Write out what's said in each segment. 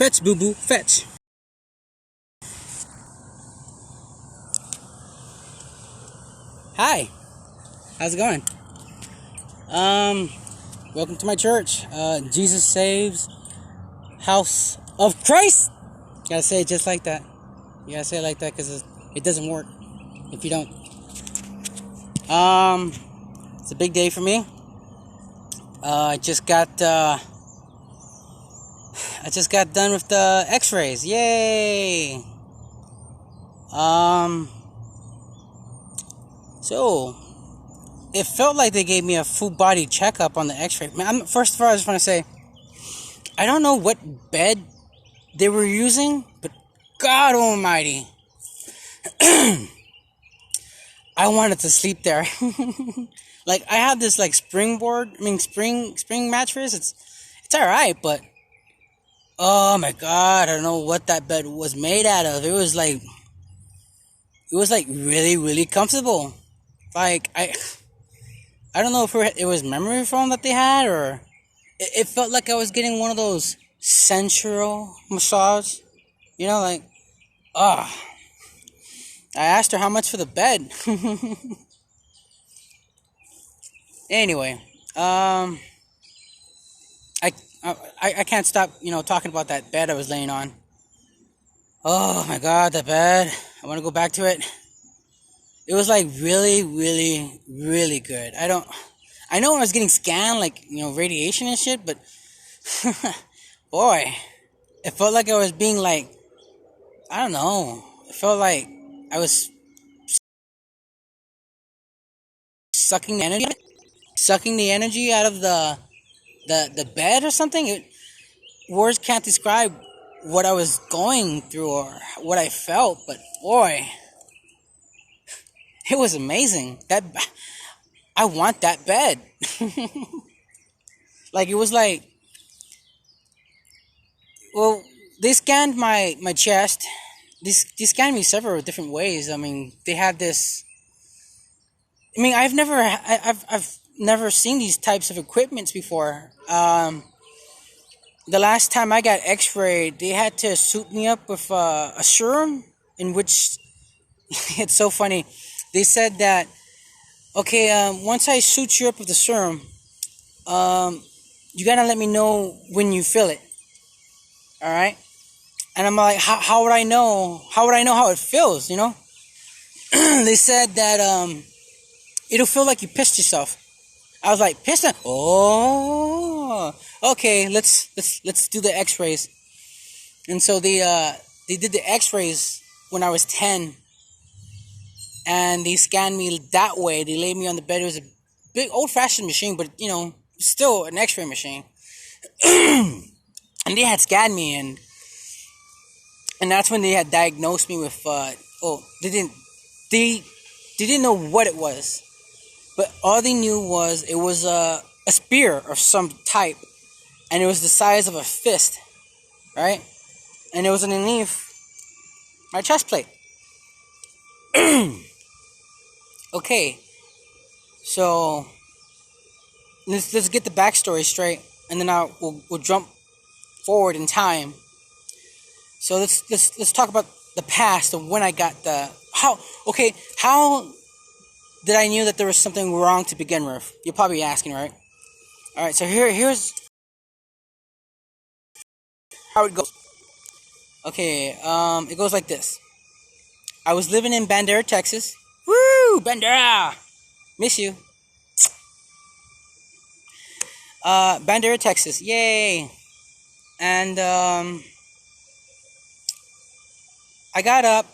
Fetch, boo boo, fetch. Hi, how's it going? Welcome to my church. Jesus Saves House of Christ. You gotta say it just like that. You gotta say it like that because it doesn't work if you don't. It's a big day for me. I just got done with the X-rays. Yay! So it felt like they gave me a full body checkup on the X-ray. Man, first of all, I just want to say I don't know what bed they were using, but God Almighty, I wanted to sleep there. Like I have this like spring mattress. It's alright, but oh my God, I don't know what that bed was made out of. It was like really, really comfortable. Like I don't know if it was memory foam that they had, or it felt like I was getting one of those sensual massage. You know, like I asked her how much for the bed. Anyway, I can't stop, talking about that bed I was laying on. Oh my God, that bed. I want to go back to it. It was like really, really, really good. I know I was getting scanned, like, radiation and shit, but boy, it felt like I was being like, I don't know. It felt like I was sucking the energy out of the bed or something. Words can't describe what I was going through or what I felt, but boy, it was amazing. I want that bed. Like it was like, well, they scanned my chest. They scanned me several different ways. I mean, they had this. I mean, I've never seen these types of equipments before. The last time I got X-rayed, they had to suit me up with a serum, in which it's so funny. They said that, okay, once I suit you up with the serum, you gotta let me know when you feel it. All right? And I'm like, how would I know? How would I know how it feels? They said that it'll feel like you pissed yourself. I was like, pissed? Oh, okay. Let's do the X-rays. And so they did the X-rays when I was 10, and they scanned me that way. They laid me on the bed. It was a big old-fashioned machine, but still an X-ray machine. And they had scanned me, and that's when they had diagnosed me with they didn't know what it was, but all they knew was it was a spear of some type, and it was the size of a fist, right? And it was underneath my chest plate. Okay, so let's get the backstory straight, and then we'll jump forward in time. So let's talk about the past of when I got how did I knew that there was something wrong to begin with? You're probably asking, right? All right, so here's how it goes. Okay, it goes like this. I was living in Bandera, Texas. Woo, Bandera! Miss you. Bandera, Texas. Yay! And I got up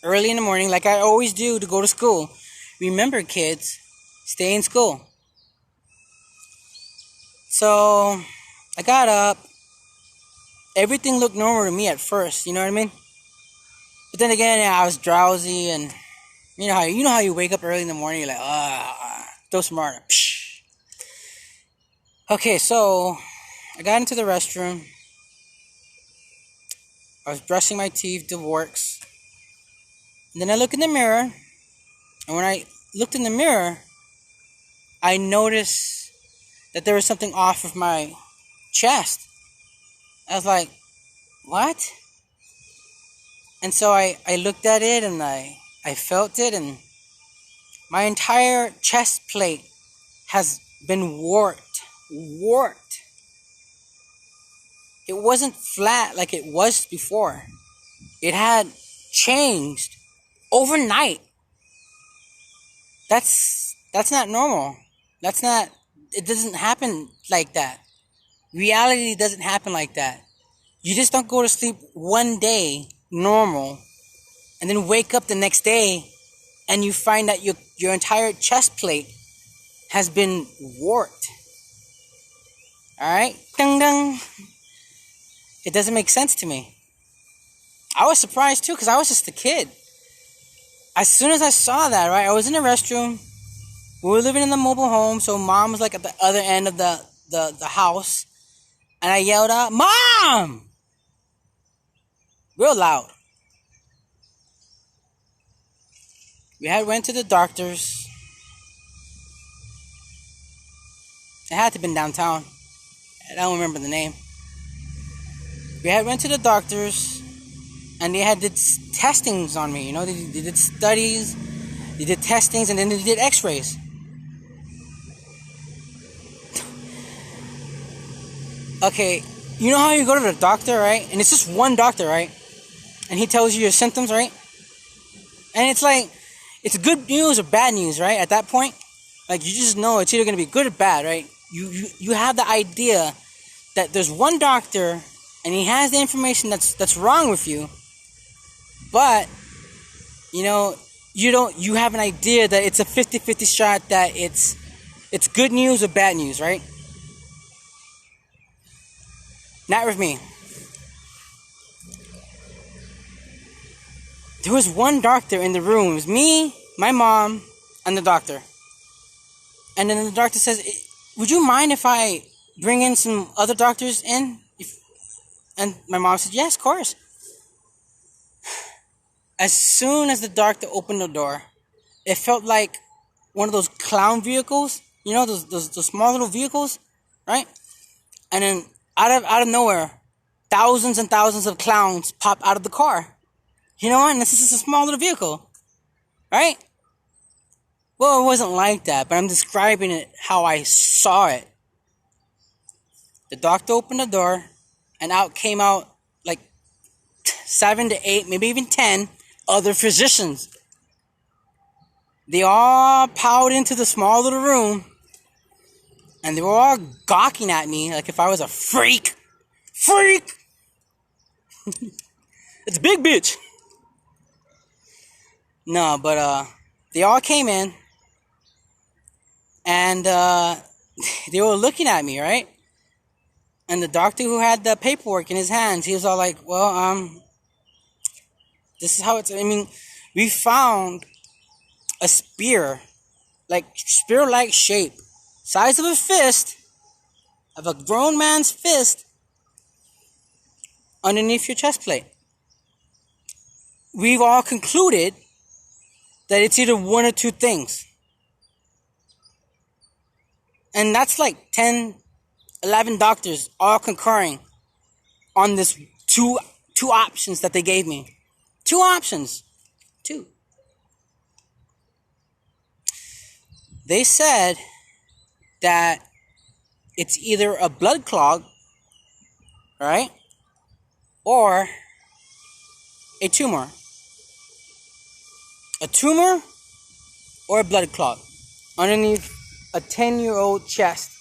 early in the morning, like I always do, to go to school. Remember, kids, stay in school. So I got up. Everything looked normal to me at first, you know what I mean? But then again, I was drowsy, and you know how you wake up early in the morning, you're like, throw some water. Psh. Okay, so I got into the restroom. I was brushing my teeth, the works. And then I look in the mirror, and when I looked in the mirror, I noticed that there was something off of my chest. I was like, what? And so I looked at it and I felt it, and my entire chest plate has been warped. Warped. It wasn't flat like it was before. It had changed overnight. That's not normal. It doesn't happen like that. Reality doesn't happen like that. You just don't go to sleep one day normal and then wake up the next day and you find that your entire chest plate has been warped. Alright? Ding ding. It doesn't make sense to me. I was surprised too, because I was just a kid. As soon as I saw that, right, I was in the restroom. We were living in the mobile home, so mom was like at the other end of the house. And I yelled out, "Mom!" Real loud. We had went to the doctors. It had to have been downtown. I don't remember the name. We had went to the doctors, and they had did testings on me. You know, they did studies, they did testings, and then they did X-rays. Okay, you know how you go to the doctor, right? And it's just one doctor, right? And he tells you your symptoms, right? And it's like, it's good news or bad news, right? At that point, like you just know it's either going to be good or bad, right? You have the idea that there's one doctor and he has the information that's wrong with you, but you know you have an idea that it's a 50-50 shot that it's good news or bad news, right? Not with me. There was one doctor in the room. It was me, my mom, and the doctor. And then the doctor says, "Would you mind if I bring in some other doctors in?" And my mom said, "Yes, of course." As soon as the doctor opened the door, it felt like one of those clown vehicles. You know, those small little vehicles, right? And then out of nowhere, thousands and thousands of clowns pop out of the car. You know what? And this is a small little vehicle, right? Well, it wasn't like that, but I'm describing it how I saw it. The doctor opened the door, and out came like 7 to 8, maybe even 10 other physicians. They all piled into the small little room, and they were all gawking at me like if I was a freak. Freak! It's a big bitch. No, but they all came in, and they were looking at me, right? And the doctor who had the paperwork in his hands, he was all like, "Well, this is how it's." I mean, we found a spear, like spear-like shape, size of a fist, of a grown man's fist, underneath your chest plate. We've all concluded that it's either one or two things. And that's like 10, 11 doctors all concurring on this two options that they gave me. 2 options. 2. They said that it's either a blood clog, right? Or a tumor. A tumor or a blood clot underneath a 10-year-old chest.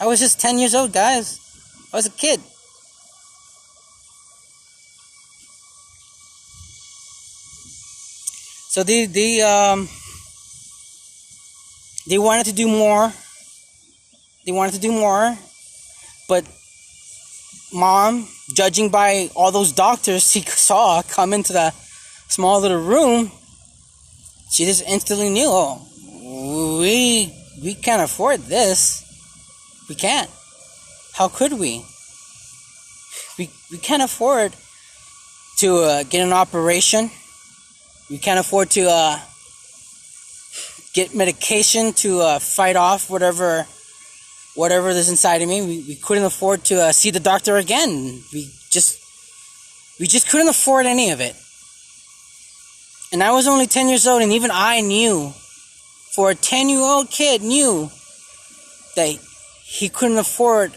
I was just 10 years old, guys. I was a kid. So they wanted to do more. They wanted to do more, but Mom, judging by all those doctors he saw come into the small little room, she just instantly knew, oh, we can't afford this. We can't. How could we? We can't afford to get an operation. We can't afford to get medication to fight off whatever whatever is inside of me. We couldn't afford to see the doctor again. We just couldn't afford any of it. And I was only 10 years old, and even I knew, for a 10-year-old kid, knew that he couldn't afford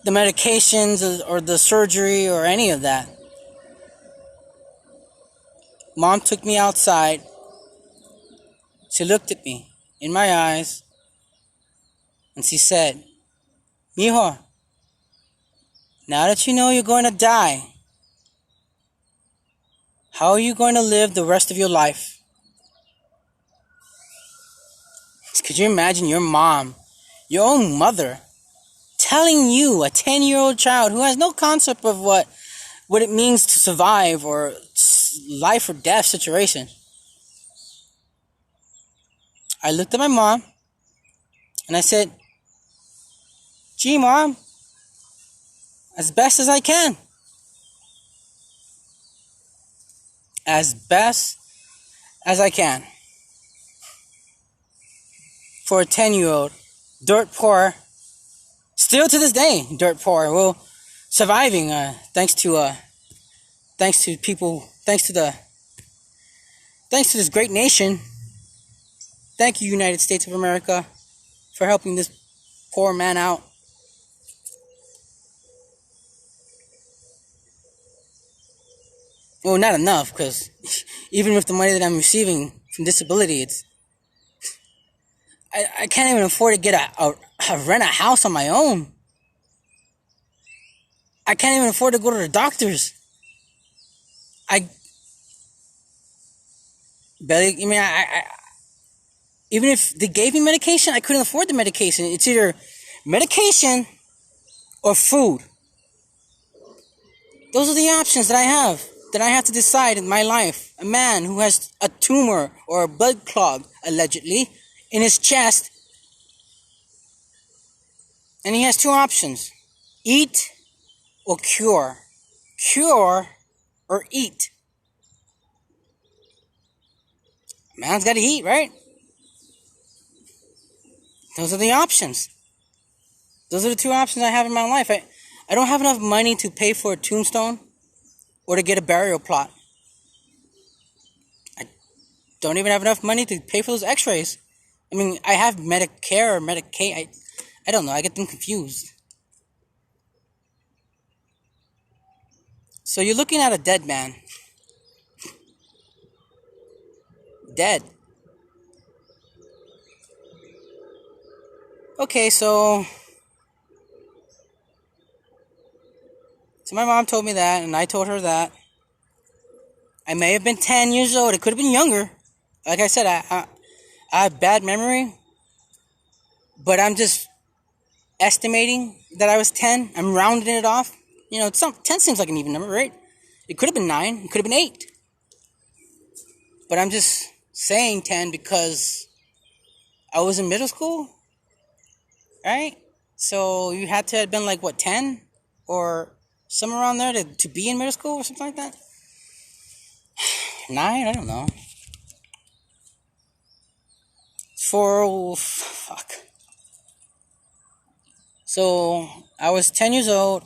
the medications or the surgery or any of that. Mom took me outside. She looked at me in my eyes, and she said, "Mijo, now that you know you're going to die, how are you going to live the rest of your life?" Could you imagine your mom, your own mother, telling you, a 10-year-old child who has no concept of what it means to survive or life or death situation? I looked at my mom and I said, "Gee, Mom, as best as I can. As best as I can." For a 10-year-old, dirt poor, still to this day, dirt poor. Well, surviving thanks to people, thanks to this great nation. Thank you, United States of America, for helping this poor man out. Well, not enough, because even with the money that I'm receiving from disability, I can't even afford to get rent a house on my own. I can't even afford to go to the doctors. Even if they gave me medication, I couldn't afford the medication. It's either medication or food. Those are the options that I have to decide in my life. A man who has a tumor or a blood clog, allegedly, in his chest, and he has two options: eat or cure. Cure or eat. Man's got to eat, right? Those are the options. Those are the two options I have in my life. I don't have enough money to pay for a tombstone or to get a burial plot. I don't even have enough money to pay for those x-rays. I mean, I have Medicare or Medicaid. I don't know. I get them confused. So you're looking at a dead man. Dead. Okay, so my mom told me that, and I told her that. I may have been 10 years old. It could have been younger. Like I said, I have bad memory, but I'm just estimating that I was 10. I'm rounding it off. 10 seems like an even number, right? It could have been 9. It could have been 8. But I'm just saying 10 because I was in middle school, right? So you had to have been like, 10? Or somewhere around there to be in middle school or something like that? 9? I don't know. 4, oh, fuck. So I was 10 years old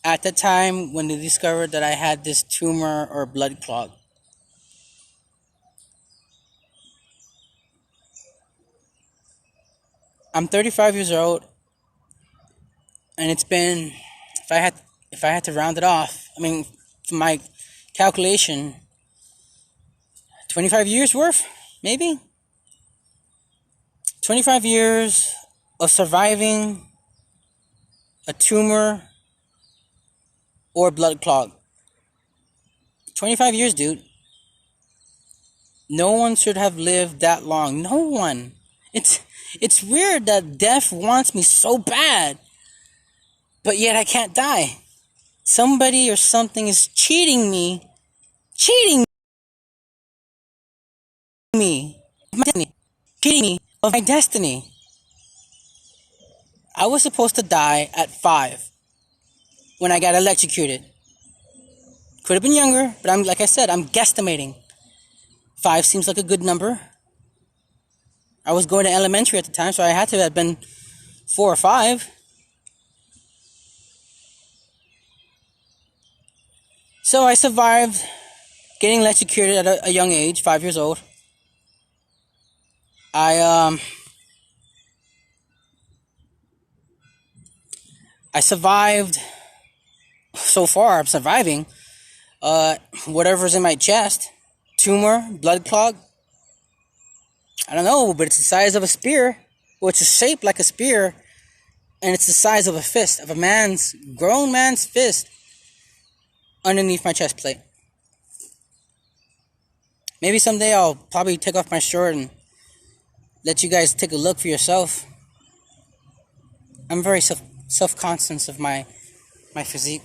at the time when they discovered that I had this tumor or blood clog. I'm 35 years old, and it's been, if I had to round it off, I mean, from my calculation, 25 years worth, maybe? 25 years of surviving a tumor or blood clog. 25 years, dude. No one should have lived that long. No one. It's weird that death wants me so bad, but yet I can't die. Somebody or something is cheating me of my destiny. I was supposed to die at 5 when I got electrocuted. Could have been younger, but like I said, I'm guesstimating. 5 seems like a good number. I was going to elementary at the time, so I had to have been 4 or 5. So I survived getting electrocuted at a young age, 5 years old. I I survived. So far, I'm surviving. Whatever's in my chest, tumor, blood clog. I don't know, but it's the size of a spear. Well, it's shaped like a spear, and it's the size of a fist, of a grown man's fist, underneath my chest plate. Maybe someday I'll probably take off my shirt and let you guys take a look for yourself. I'm very self-conscious of my physique.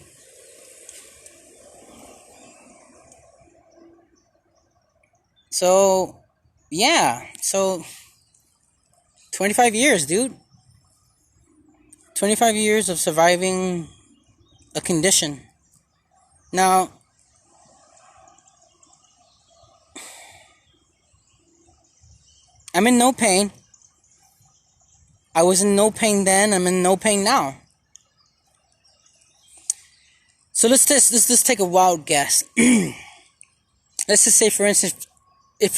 So, yeah. So, 25 years, dude. 25 years of surviving a condition. Now, I'm in no pain. I was in no pain then. I'm in no pain now. So let's just take a wild guess. Let's just say, for instance, if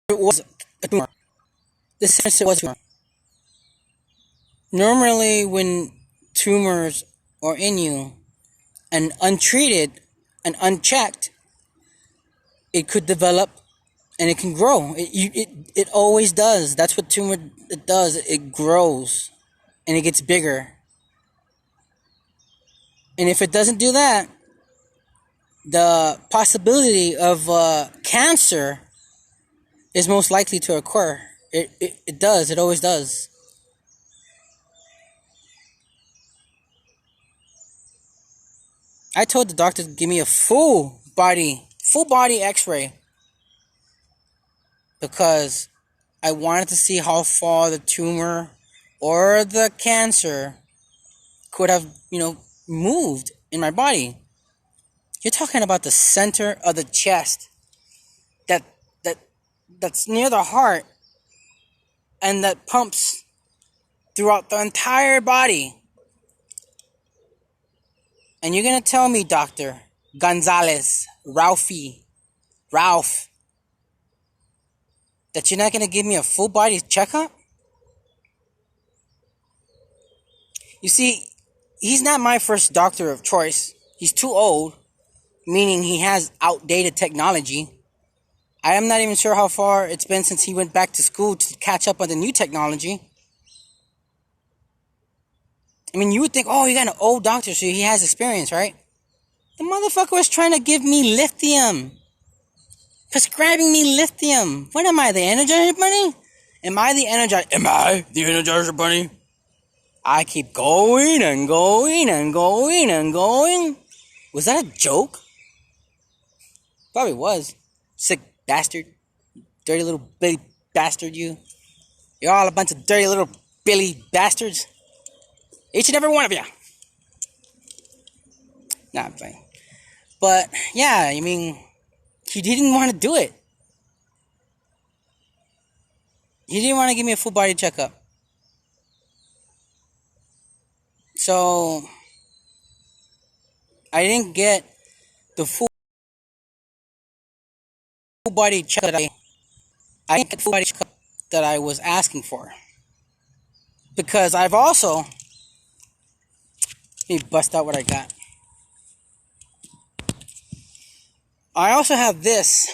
it was a tumor. This is it was a tumor. Normally, when tumors are in you and untreated and unchecked, it could develop and it can grow. It always does. That's what tumor it does. It grows and it gets bigger. And if it doesn't do that, the possibility of cancer is most likely to occur. It does. It always does. I told the doctor to give me a full body x-ray because I wanted to see how far the tumor or the cancer could have, moved in my body. You're talking about the center of the chest that's near the heart and that pumps throughout the entire body. And you're going to tell me, Dr. Gonzalez, Ralph, that you're not going to give me a full body checkup? You see, he's not my first doctor of choice. He's too old, meaning he has outdated technology. I am not even sure how far it's been since he went back to school to catch up on the new technology. I mean, you would think, oh, you got an old doctor, so he has experience, right? The motherfucker was trying to give me lithium. Prescribing me lithium. What am I, the Energizer Bunny? Am I the Energizer Bunny? I keep going and going and going and going. Was that a joke? Probably was. Sick bastard. Dirty little Billy bastard, you. You're all a bunch of dirty little Billy bastards. Each and every one of you. Nah, I'm playing. But, yeah, I mean, he didn't want to do it. He didn't want to give me a full body checkup. So, I didn't get the full body checkup that I was asking for. Because I've also... Let me bust out what I got. I also have this.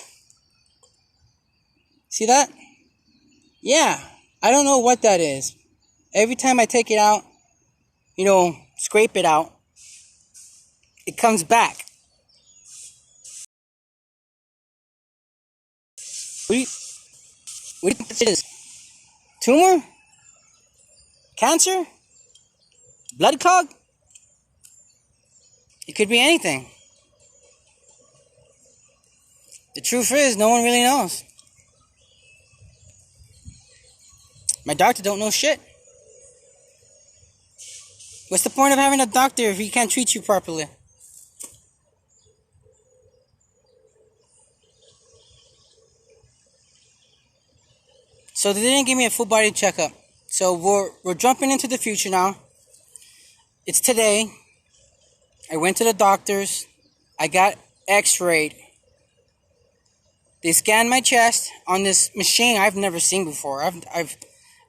See that? Yeah. I don't know what that is. Every time I take it out, scrape it out, it comes back. What do you think this is? Tumor? Cancer? Blood clog? It could be anything. The truth is, no one really knows. My doctor don't know shit. What's the point of having a doctor if he can't treat you properly? So they didn't give me a full body checkup. So we're jumping into the future now. It's today. I went to the doctors. I got x-rayed. They scanned my chest on this machine I've never seen before.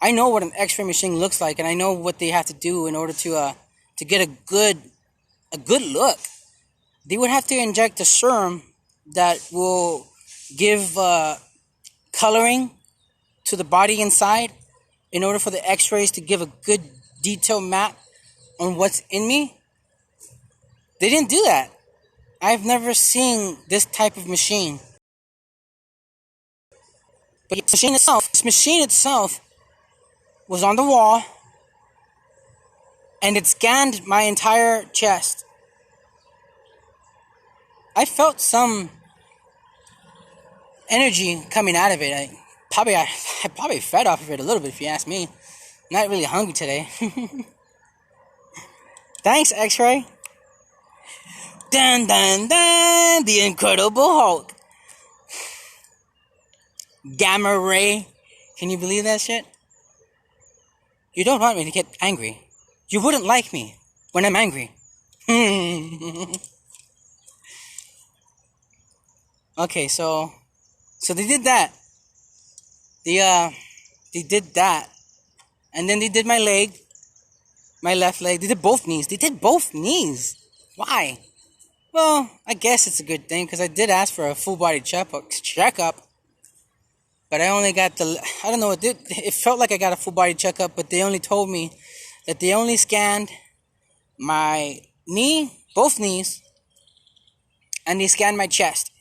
I know what an x-ray machine looks like, and I know what they have to do in order to get a good look. They would have to inject a serum that will give coloring to the body inside in order for the x-rays to give a good detailed map on what's in me. They didn't do that. I've never seen this type of machine. But this machine itself was on the wall, and it scanned my entire chest. I felt some energy coming out of it. I probably fed off of it a little bit, if you ask me. Not really hungry today. Thanks, X-Ray. Dun dun dun! The Incredible Hulk. Gamma ray. Can you believe that shit? You don't want me to get angry. You wouldn't like me when I'm angry. Okay, so they did that. They did that. And then they did my leg. My left leg. They did both knees. They did both knees. Why? Well, I guess it's a good thing, because I did ask for a full body checkup. But I only got I don't know what it felt like I got a full body checkup, but they only told me that they only scanned my knee, both knees, and they scanned my chest.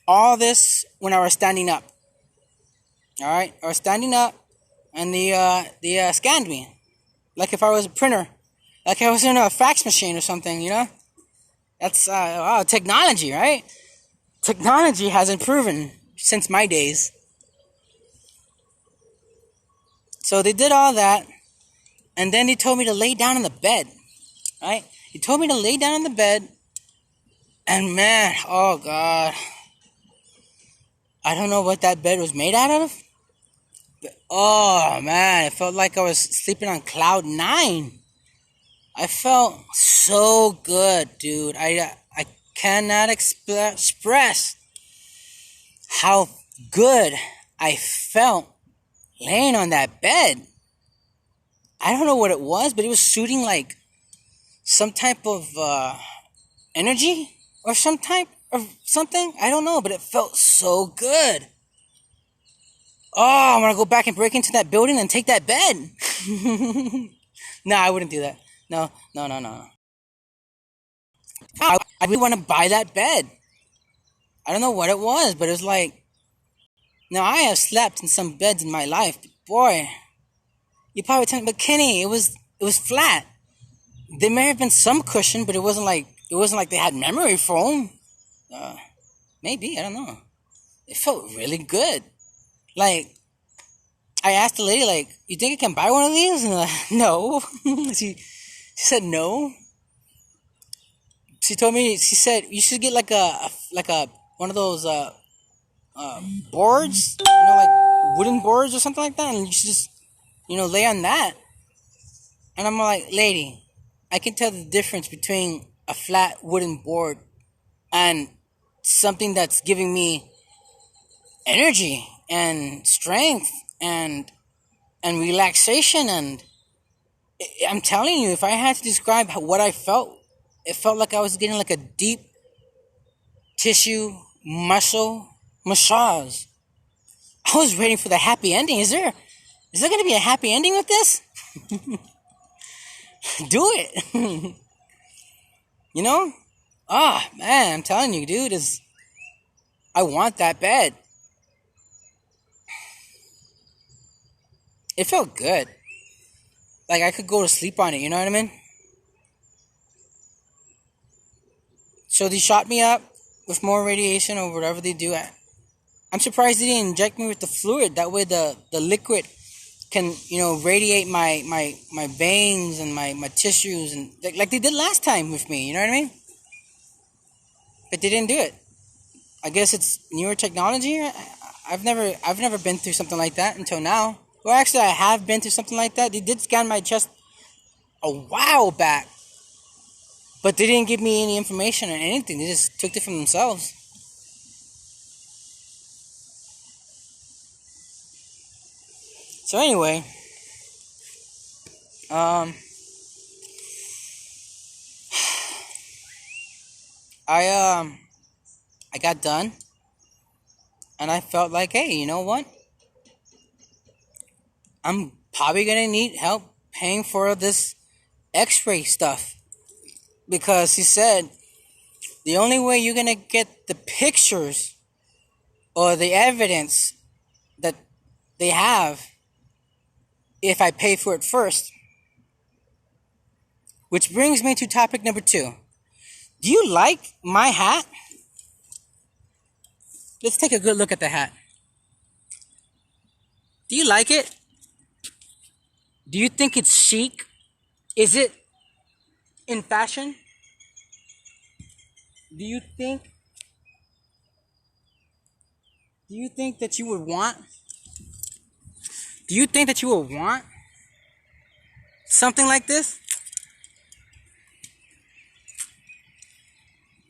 All this when I was standing up. Alright? I was standing up, and they scanned me. Like if I was a printer. Like I was in a fax machine or something, you know? That's, technology, right? Technology has improved since my days. So they did all that, and then they told me to lay down on the bed, right? He told me to lay down on the bed, and man, oh God, I don't know what that bed was made out of, but oh man, it felt like I was sleeping on cloud 9. I felt so good, dude. I cannot express how good I felt laying on that bed. I don't know what it was, but it was shooting like some type of energy or some type of something. I don't know, but it felt so good. Oh, I'm going to go back and break into that building and take that bed. No, I wouldn't do that. No. I really want to buy that bed. I don't know what it was, but it was like, now I have slept in some beds in my life, but boy, you probably tell me, but Kenny, it was flat. There may have been some cushion, but it wasn't like they had memory foam. Maybe, I don't know. It felt really good. Like, I asked the lady, like, you think I can buy one of these? And no. She said no. She told me, she said, you should get like a one of those boards, like wooden boards or something like that, and you should just, lay on that. And I'm like, lady, I can tell the difference between a flat wooden board and something that's giving me energy and strength and relaxation. And I'm telling you, if I had to describe what I felt, it felt like I was getting like a deep tissue muscle massage. I was waiting for the happy ending. Is there going to be a happy ending with this? Do it. Man, I'm telling you, dude, I want that bed. It felt good. Like I could go to sleep on it, you know what I mean? So they shot me up with more radiation or whatever they do. I'm surprised they didn't inject me with the fluid. That way the liquid can, radiate my veins and my tissues, and like they did last time with me, you know what I mean? But they didn't do it. I guess it's newer technology. I've never been through something like that until now. Well, actually, I have been to something like that. They did scan my chest a while back, but they didn't give me any information or anything. They just took it from themselves. So anyway, um, I I got done, and I felt like, hey, you know what? I'm probably gonna need help paying for this X-ray stuff, because he said the only way you're gonna get the pictures or the evidence that they have if I pay for it first. Which brings me to topic number 2. Do you like my hat? Let's take a good look at the hat. Do you like it? Do you think it's chic? Is it in fashion? Do you think that you would want? Do you think that you would want something like this?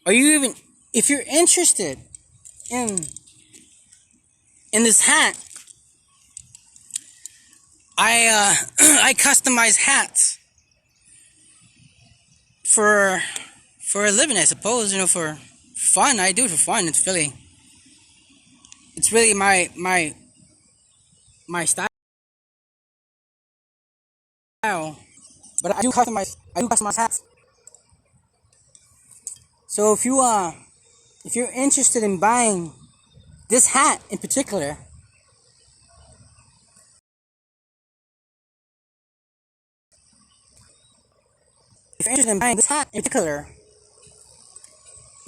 Are you even, if you're interested in this hat, I I customize hats for a living, I suppose. For fun. I do it for fun. It's really my style. But I do customize hats. So if you're interested in buying this hat in particular,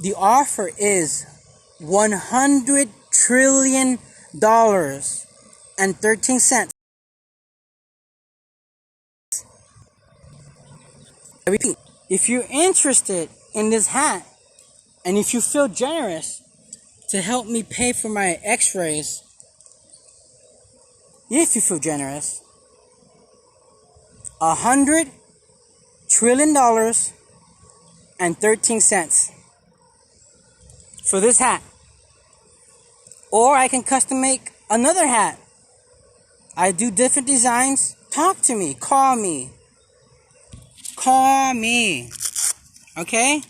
the offer is $100 trillion and 13 cents. I repeat, if you're interested in this hat, and if you feel generous to help me pay for my X-rays, if you feel generous, $100 trillion and 13 cents for this hat. Or I can custom make another hat. I do different designs. Talk to me. Call me. Okay?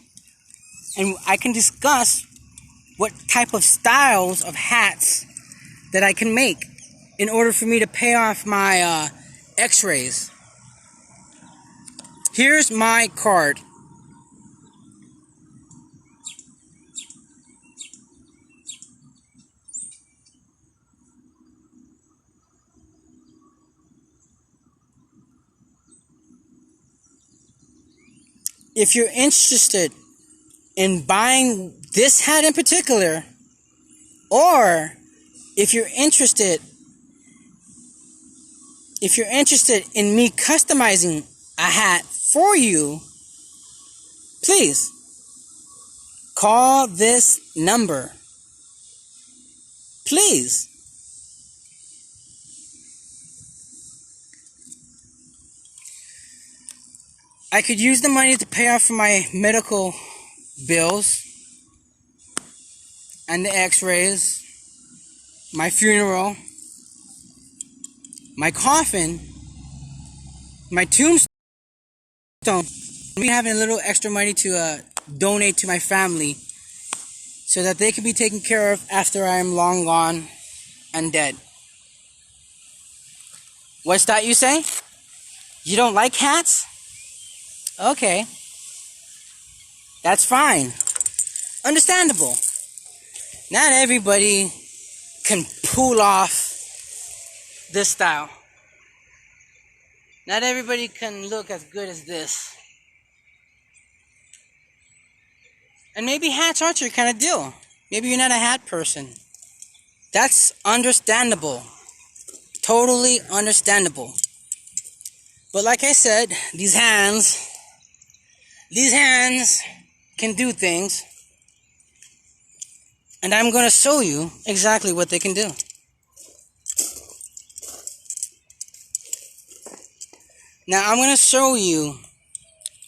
And I can discuss what type of styles of hats that I can make in order for me to pay off my X-rays. Here's my card. If you're interested in buying this hat in particular, or if you're interested in me customizing a hat for you, please call this number. Please. I could use the money to pay off for my medical bills and the X-rays, my funeral, my coffin, my tombstone. Me having a little extra money to donate to my family so that they can be taken care of after I am long gone and dead. What's that you say? You don't like hats? Okay. That's fine. Understandable. Not everybody can pull off this style. Not everybody can look as good as this. And maybe hats aren't your kind of deal. Maybe you're not a hat person. That's understandable. Totally understandable. But like I said, these hands can do things. And I'm going to show you exactly what they can do. Now I'm gonna show you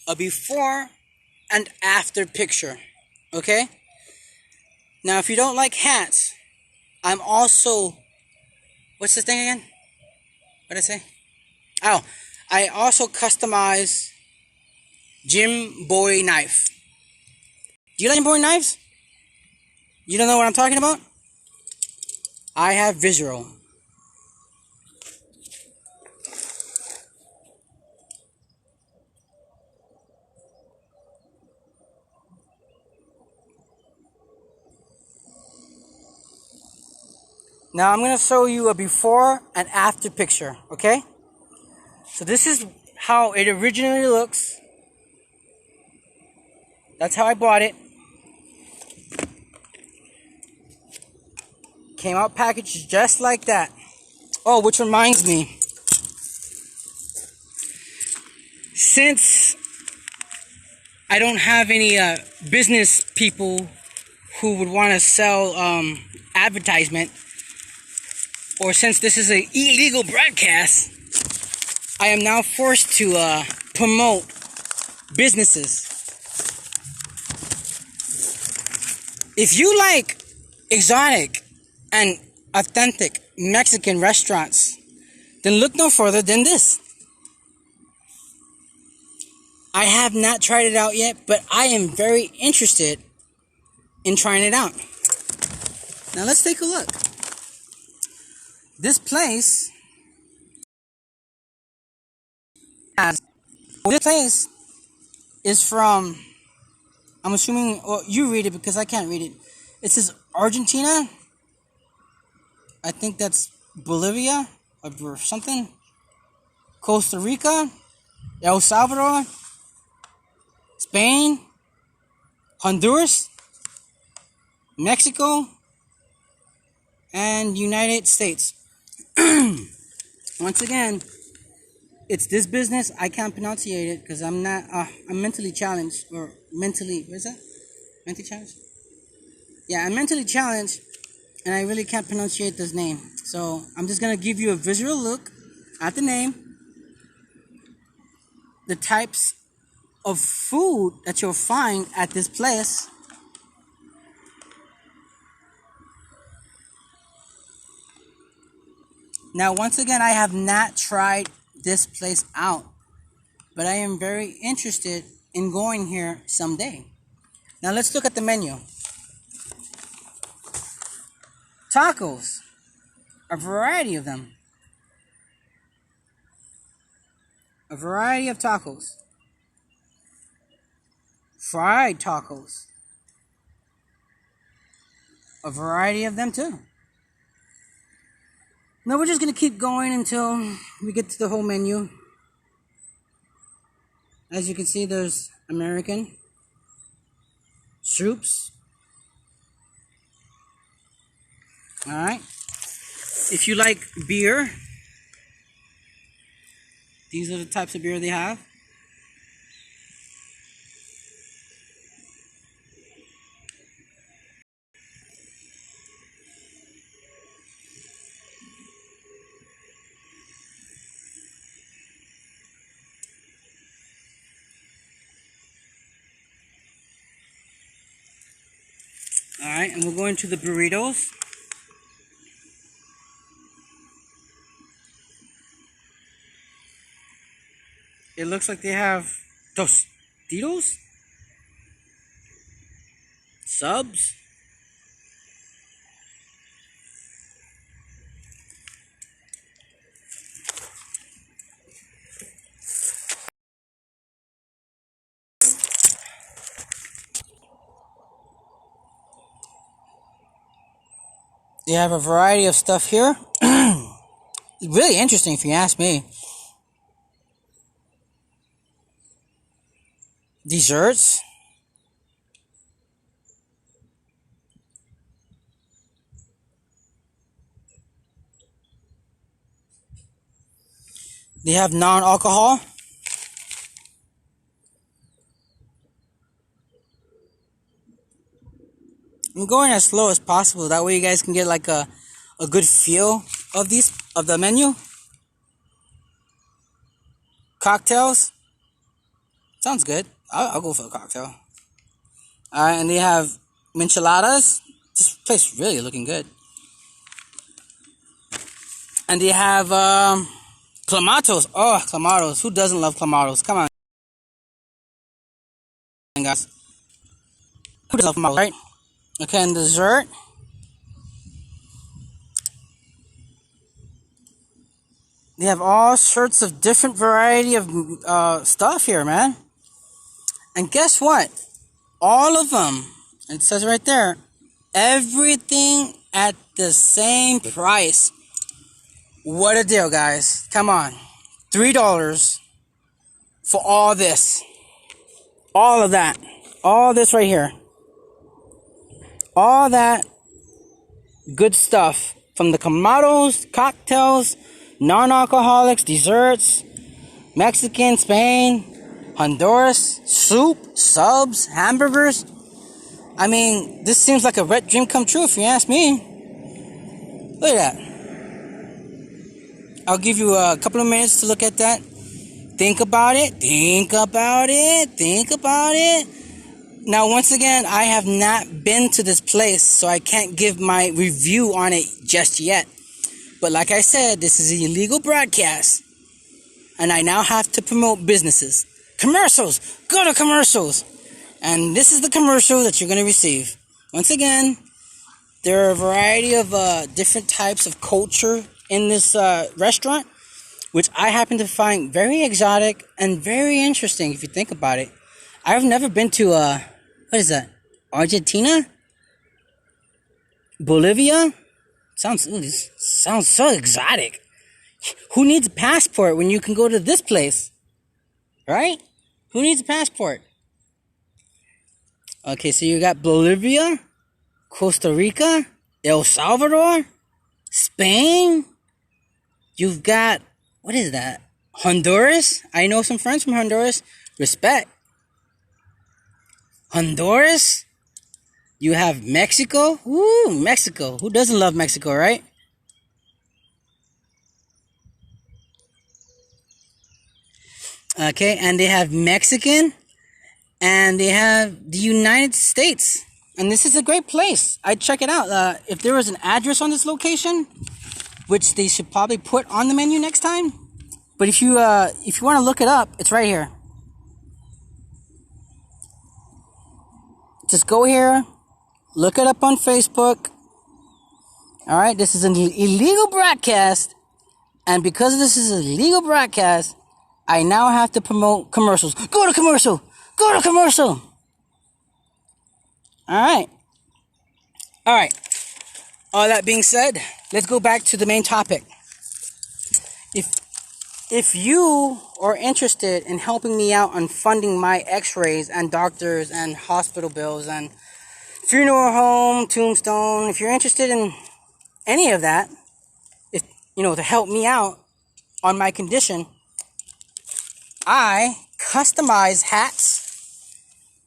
a before and after picture. Okay? Now if you don't like hats, I'm also, what's the thing again? What did I say? Oh, I also customize Jim Boy knife. Do you like Jim Boy knives? You don't know what I'm talking about? I have visual. Now I'm going to show you a before and after picture, okay? So this is how it originally looks. That's how I bought it. Came out packaged just like that. Oh, which reminds me. Since I don't have any business people who would want to sell advertisement, or since this is an illegal broadcast, I am now forced to promote businesses. If you like exotic and authentic Mexican restaurants, then look no further than this. I have not tried it out yet, but I am very interested in trying it out. Now let's take a look. This place is from, I'm assuming, well, you read it because I can't read it. It says Argentina. I think that's Bolivia or something. Costa Rica, El Salvador, Spain, Honduras, Mexico, and United States. Once again, it's this business. I can't pronunciate it because I'm not. I'm mentally challenged, or mentally. What is that? Mentally challenged? Yeah, I'm mentally challenged, and I really can't pronunciate this name. So I'm just gonna give you a visual look at the name, the types of food that you'll find at this place. Now, once again, I have not tried this place out, but I am very interested in going here someday. Now, let's look at the menu. Tacos, a variety of them. A variety of tacos. Fried tacos. A variety of them too. Now we're just going to keep going until we get to the whole menu. As you can see, there's American, soups. Alright. If you like beer, these are the types of beer they have. Alright, and we're going to the burritos. It looks like they have Tostitos? Subs? They have a variety of stuff here. Really interesting if you ask me. Desserts. They have non-alcohol. I'm going as slow as possible. That way you guys can get like a good feel of the menu. cocktails. Sounds good. I'll go for a cocktail. All right, and they have micheladas. This place really looking good. And they have clamatos. Oh, clamatos. Who doesn't love clamatos? Come on, guys. Who doesn't love clamatos, right? Okay, and dessert. They have all sorts of different variety of stuff here, man. And guess what? All of them, it says right there, everything at the same price. What a deal, guys. Come on. $3 for all this. All of that. All this right here. All that good stuff. From the clamatos, cocktails, non-alcoholics, desserts, Mexican, Spain, Honduras, soup, subs, hamburgers. I mean, this seems like a wet dream come true if you ask me. Look at that. I'll give you a couple of minutes to look at that. Think about it. Think about it. Think about it. Now, once again, I have not been to this place, so I can't give my review on it just yet. But like I said, this is an illegal broadcast. And I now have to promote businesses. Commercials! Go to commercials! And this is the commercial that you're going to receive. Once again, there are a variety of different types of culture in this restaurant, which I happen to find very exotic and very interesting if you think about it. I've never been to, what is that? Argentina? Bolivia? Sounds so exotic. Who needs a passport when you can go to this place? Right? Who needs a passport? Okay, so you got Bolivia, Costa Rica, El Salvador, Spain. You've got, what is that? Honduras. I know some friends from Honduras. Respect. Honduras. You have Mexico. Woo, Mexico. Who doesn't love Mexico, right? Okay, and they have Mexican, and they have the United States. And this is a great place. I'd check it out. If there was an address on this location, which they should probably put on the menu next time. But if you want to look it up, it's right here. Just go here, look it up on Facebook. All right, this is an illegal broadcast, and because this is an illegal broadcast, I now have to promote commercials. Go to commercial. Go to commercial. All right. All that being said, let's go back to the main topic. If you are interested in helping me out on funding my x-rays and doctors and hospital bills and funeral home, tombstone, if you're interested in any of that, if to help me out on my condition, I customize hats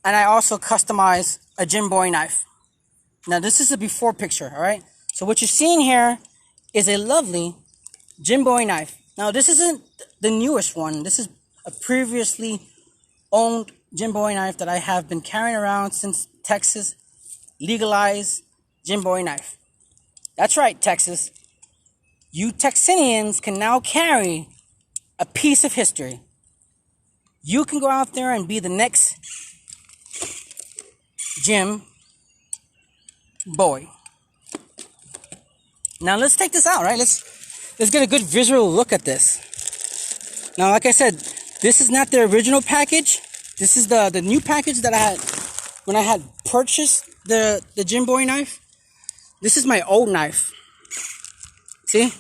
and I also customize a Jim Boy knife. Now this is a before picture, all right? So what you're seeing here is a lovely Jim Boy knife. Now this isn't the newest one. This is a previously owned Jim Boy knife that I have been carrying around since Texas legalized Jim Boy knife. That's right, Texas. You Texanians can now carry a piece of history. You can go out there and be the next Jim Boy. Now let's take this out, right? Let's get a good visual look at this. Now, like I said, this is not the original package. This is the new package that I had when I had purchased the Jim Boy knife. This is my old knife. See?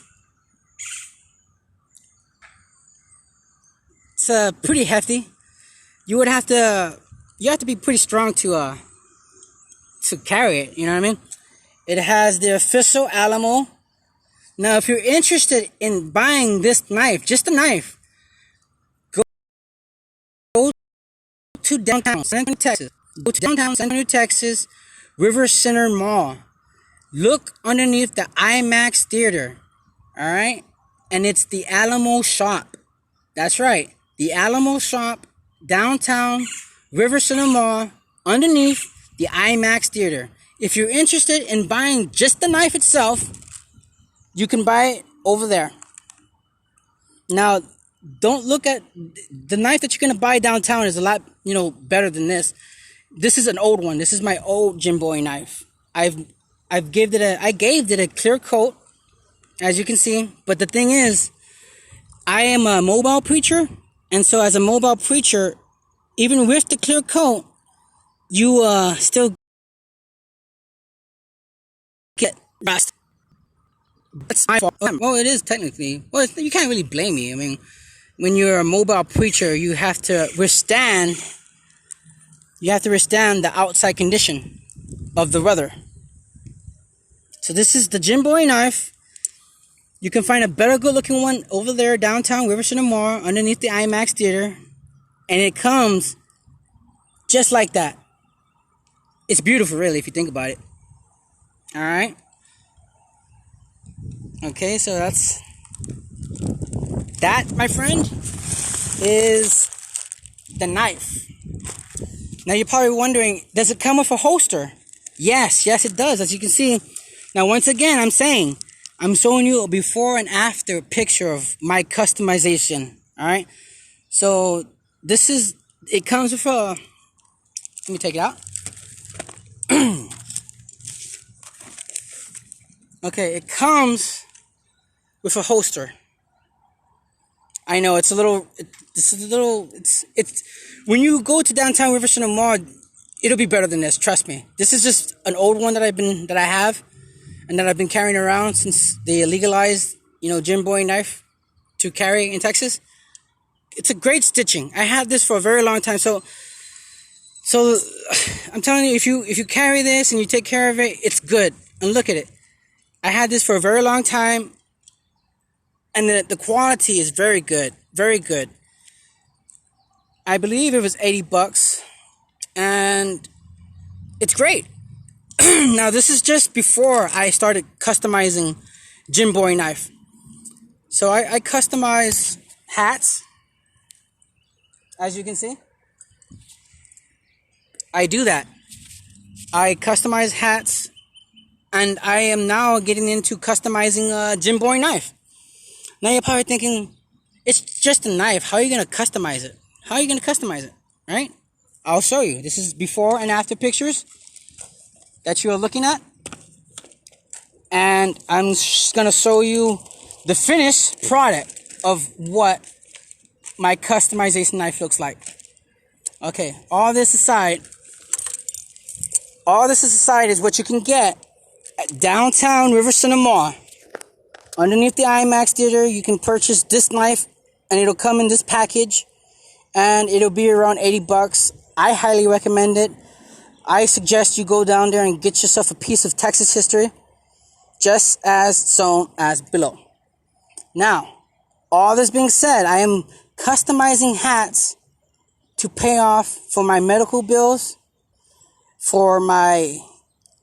It's pretty hefty. You have to be pretty strong to carry it. You know what I mean? It has the official Alamo. Now, if you're interested in buying this knife, just a knife, go to downtown San Antonio, Texas. Go to downtown San Antonio, Texas, River Center Mall. Look underneath the IMAX theater. All right, and it's the Alamo shop. That's right. the Alamo shop, downtown River Cinema, underneath the IMAX theater. If you're interested in buying just the knife itself, you can buy it over there. Now, don't look at the knife that you're gonna buy downtown is a lot, better than this. This is an old one. This is my old Jim Boy knife. I gave it a clear coat, as you can see. But the thing is, I am a mobile preacher, and so as a mobile preacher, even with the clear coat, you still get rust. That's my fault. Well, it is technically. Well, you can't really blame me. I mean, when you're a mobile preacher, you have to withstand the outside condition of the weather. So this is the Jim Boy knife. You can find a better good looking one over there downtown Riverside Mall underneath the IMAX theater. And it comes just like that. It's beautiful, really, if you think about it. Alright. Okay, so that, my friend, is the knife. Now you're probably wondering, does it come with a holster? Yes, it does, as you can see. Now once again, I'm showing you a before and after picture of my customization. Alright? So it comes with a, let me take it out. Okay, it comes with a holster. I know it's when you go to downtown Riverside Mall, it'll be better than this, trust me. This is just an old one that I have and that I've been carrying around since they legalized, Jim Boy knife to carry in Texas. It's a great stitching. I had this for a very long time, so I'm telling you, if you carry this and you take care of it, it's good. And look at it. I had this for a very long time, and the quality is very good, very good. I believe it was $80, and it's great. Now this is just before I started customizing Jim Boy knife. So I customize hats, as you can see. I do that. I customize hats, and I am now getting into customizing a Jim Boy knife. Now you're probably thinking, it's just a knife. How are you going to customize it? How are you going to customize it? Right? I'll show you. This is before and after pictures that you are looking at. And I'm just going to show you the finished product of what my customization knife looks like. Okay, all this aside is what you can get at downtown Riverside Mall. Underneath the IMAX theater, you can purchase this knife, and it'll come in this package, and it'll be around $80. I highly recommend it. I suggest you go down there and get yourself a piece of Texas history, just as shown as below. Now, all this being said, I am customizing hats to pay off for my medical bills, for my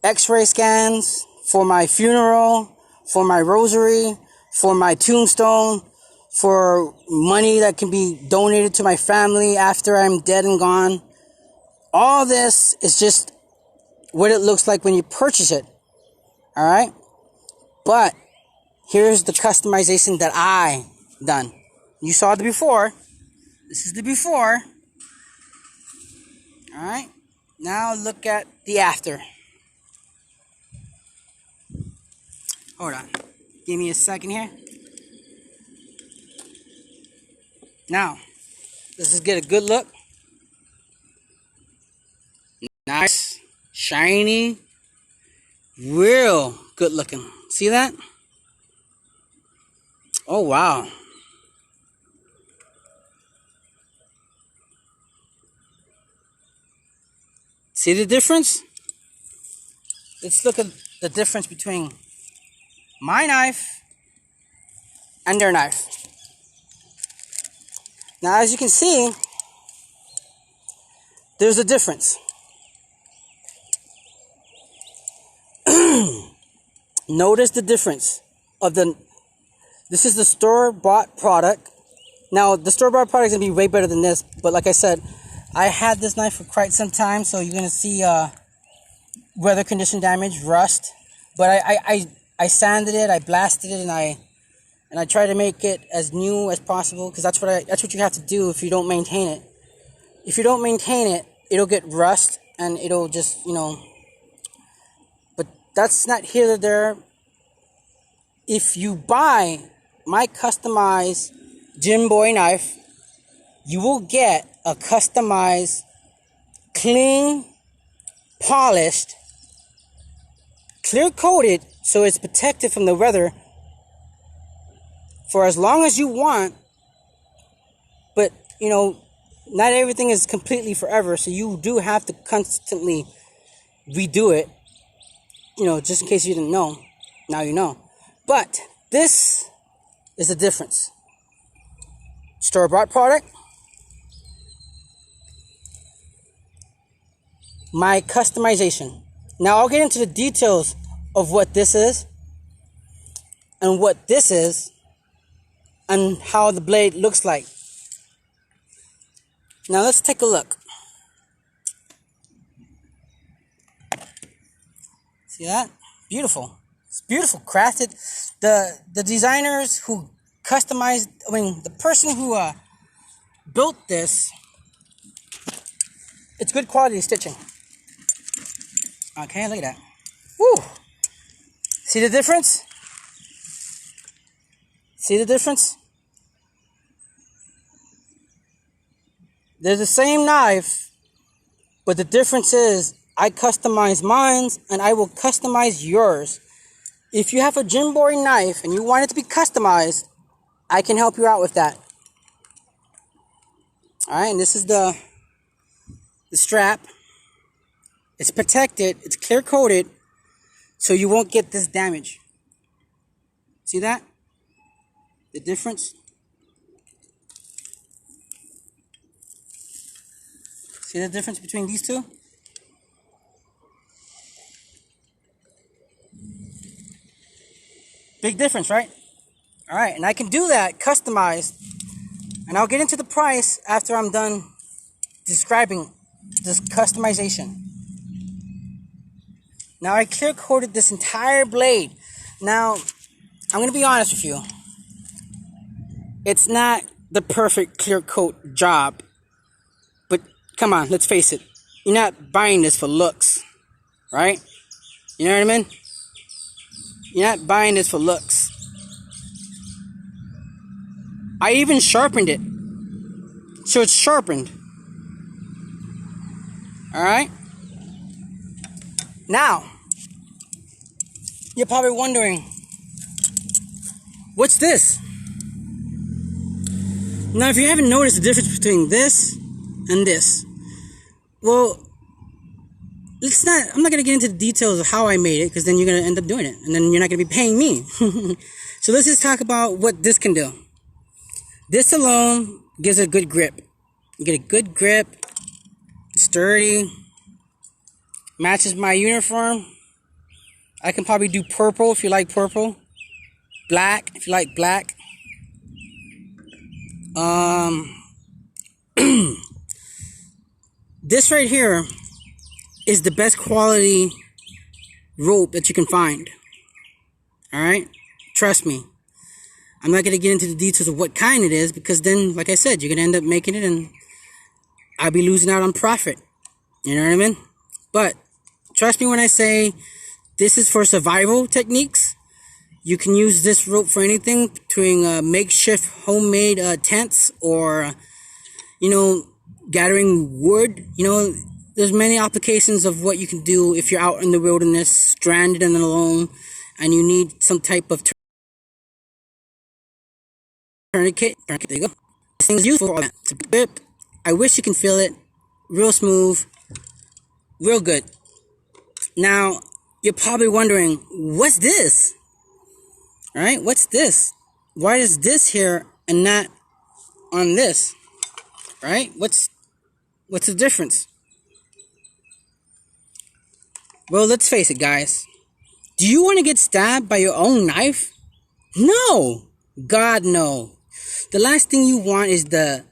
x-ray scans, for my funeral, for my rosary, for my tombstone, for money that can be donated to my family after I'm dead and gone. All this is just what it looks like when you purchase it. Alright? But here's the customization that I done. You saw the before. This is the before. Alright? Now look at the after. Hold on. Give me a second here. Now, let's just get a good look. Nice, shiny, real good looking. See that? Oh, wow. See the difference? Let's look at the difference between my knife and their knife. Now, as you can see, there's a difference. Notice the difference of this is the store-bought product, Now, the store-bought product is going to be way better than this, but like I said, I had this knife for quite some time, so you're going to see weather condition damage, rust. But I sanded it, I blasted it, and I try to make it as new as possible, because that's what you have to do if you don't maintain it. If you don't maintain it, it'll get rust, and it'll just, but that's not here or there. If you buy my customized Jim Boy knife, you will get a customized, clean, polished, clear coated, so it's protected from the weather for as long as you want. But not everything is completely forever, so you do have to constantly redo it, just in case you didn't know. Now you know. But this is the difference. Store-bought product, my customization. Now I'll get into the details of what this is and what this is and how the blade looks like. Now let's take a look. See that? Beautiful. It's beautiful, crafted. The designers who customized, the person who built this, it's good quality stitching. Okay, look at that. Woo! See the difference? See the difference? They're the same knife, but the difference is I customize mine and I will customize yours. If you have a Jim Boy knife and you want it to be customized, I can help you out with that. Alright, and this is the strap. It's protected, it's clear coated, so you won't get this damage. See that? The difference? See the difference between these two? Big difference, right? Alright, and I can do that customized, and I'll get into the price after I'm done describing this customization. Now I clear coated this entire blade. Now, I'm going to be honest with you. It's not the perfect clear coat job. But come on, let's face it. You're not buying this for looks, right? You know what I mean? You're not buying this for looks. I even sharpened it. So it's sharpened. Alright? Now, you're probably wondering, what's this? Now, if you haven't noticed the difference between this and this, well, I'm not going to get into the details of how I made it, because then you're going to end up doing it, and then you're not going to be paying me. So let's just talk about what this can do. This alone gives a good grip. You get a good grip, sturdy, matches my uniform. I can probably do purple if you like purple, black if you like black. This right here is the best quality rope that you can find. Alright? Trust me. I'm not going to get into the details of what kind it is, because then, like I said, you're going to end up making it and I'll be losing out on profit. You know what I mean? But trust me when I say this is for survival techniques. You can use this rope for anything, between makeshift homemade tents or, gathering wood. There's many applications of what you can do if you're out in the wilderness, stranded and alone, and you need some type of tourniquet. There you go. This thing is useful for all that. It's a grip. I wish you can feel it. Real smooth. Real good. Now, you're probably wondering, what's this? Alright, what's this? Why is this here and not on this? Right? What's the difference? Well, let's face it, guys. Do you want to get stabbed by your own knife? No! God, no. The last thing you want is the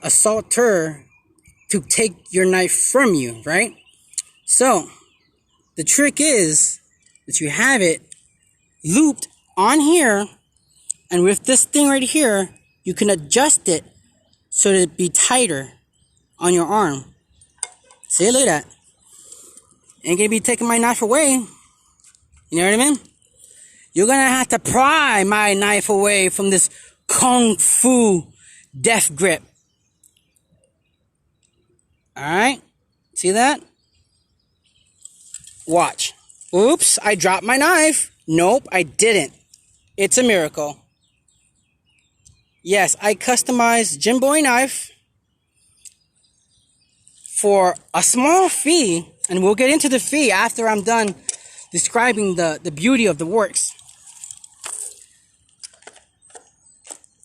assaulter to take your knife from you, right? So the trick is that you have it looped on here, and with this thing right here, you can adjust it so that it be tighter on your arm. See, look at that. Ain't gonna be taking my knife away. You know what I mean? You're gonna have to pry my knife away from this Kung Fu death grip. Alright? See that? Watch. Oops, I dropped my knife. Nope, I didn't. It's a miracle. Yes, I customized Cowboy knife for a small fee, and we'll get into the fee after I'm done describing the beauty of the works.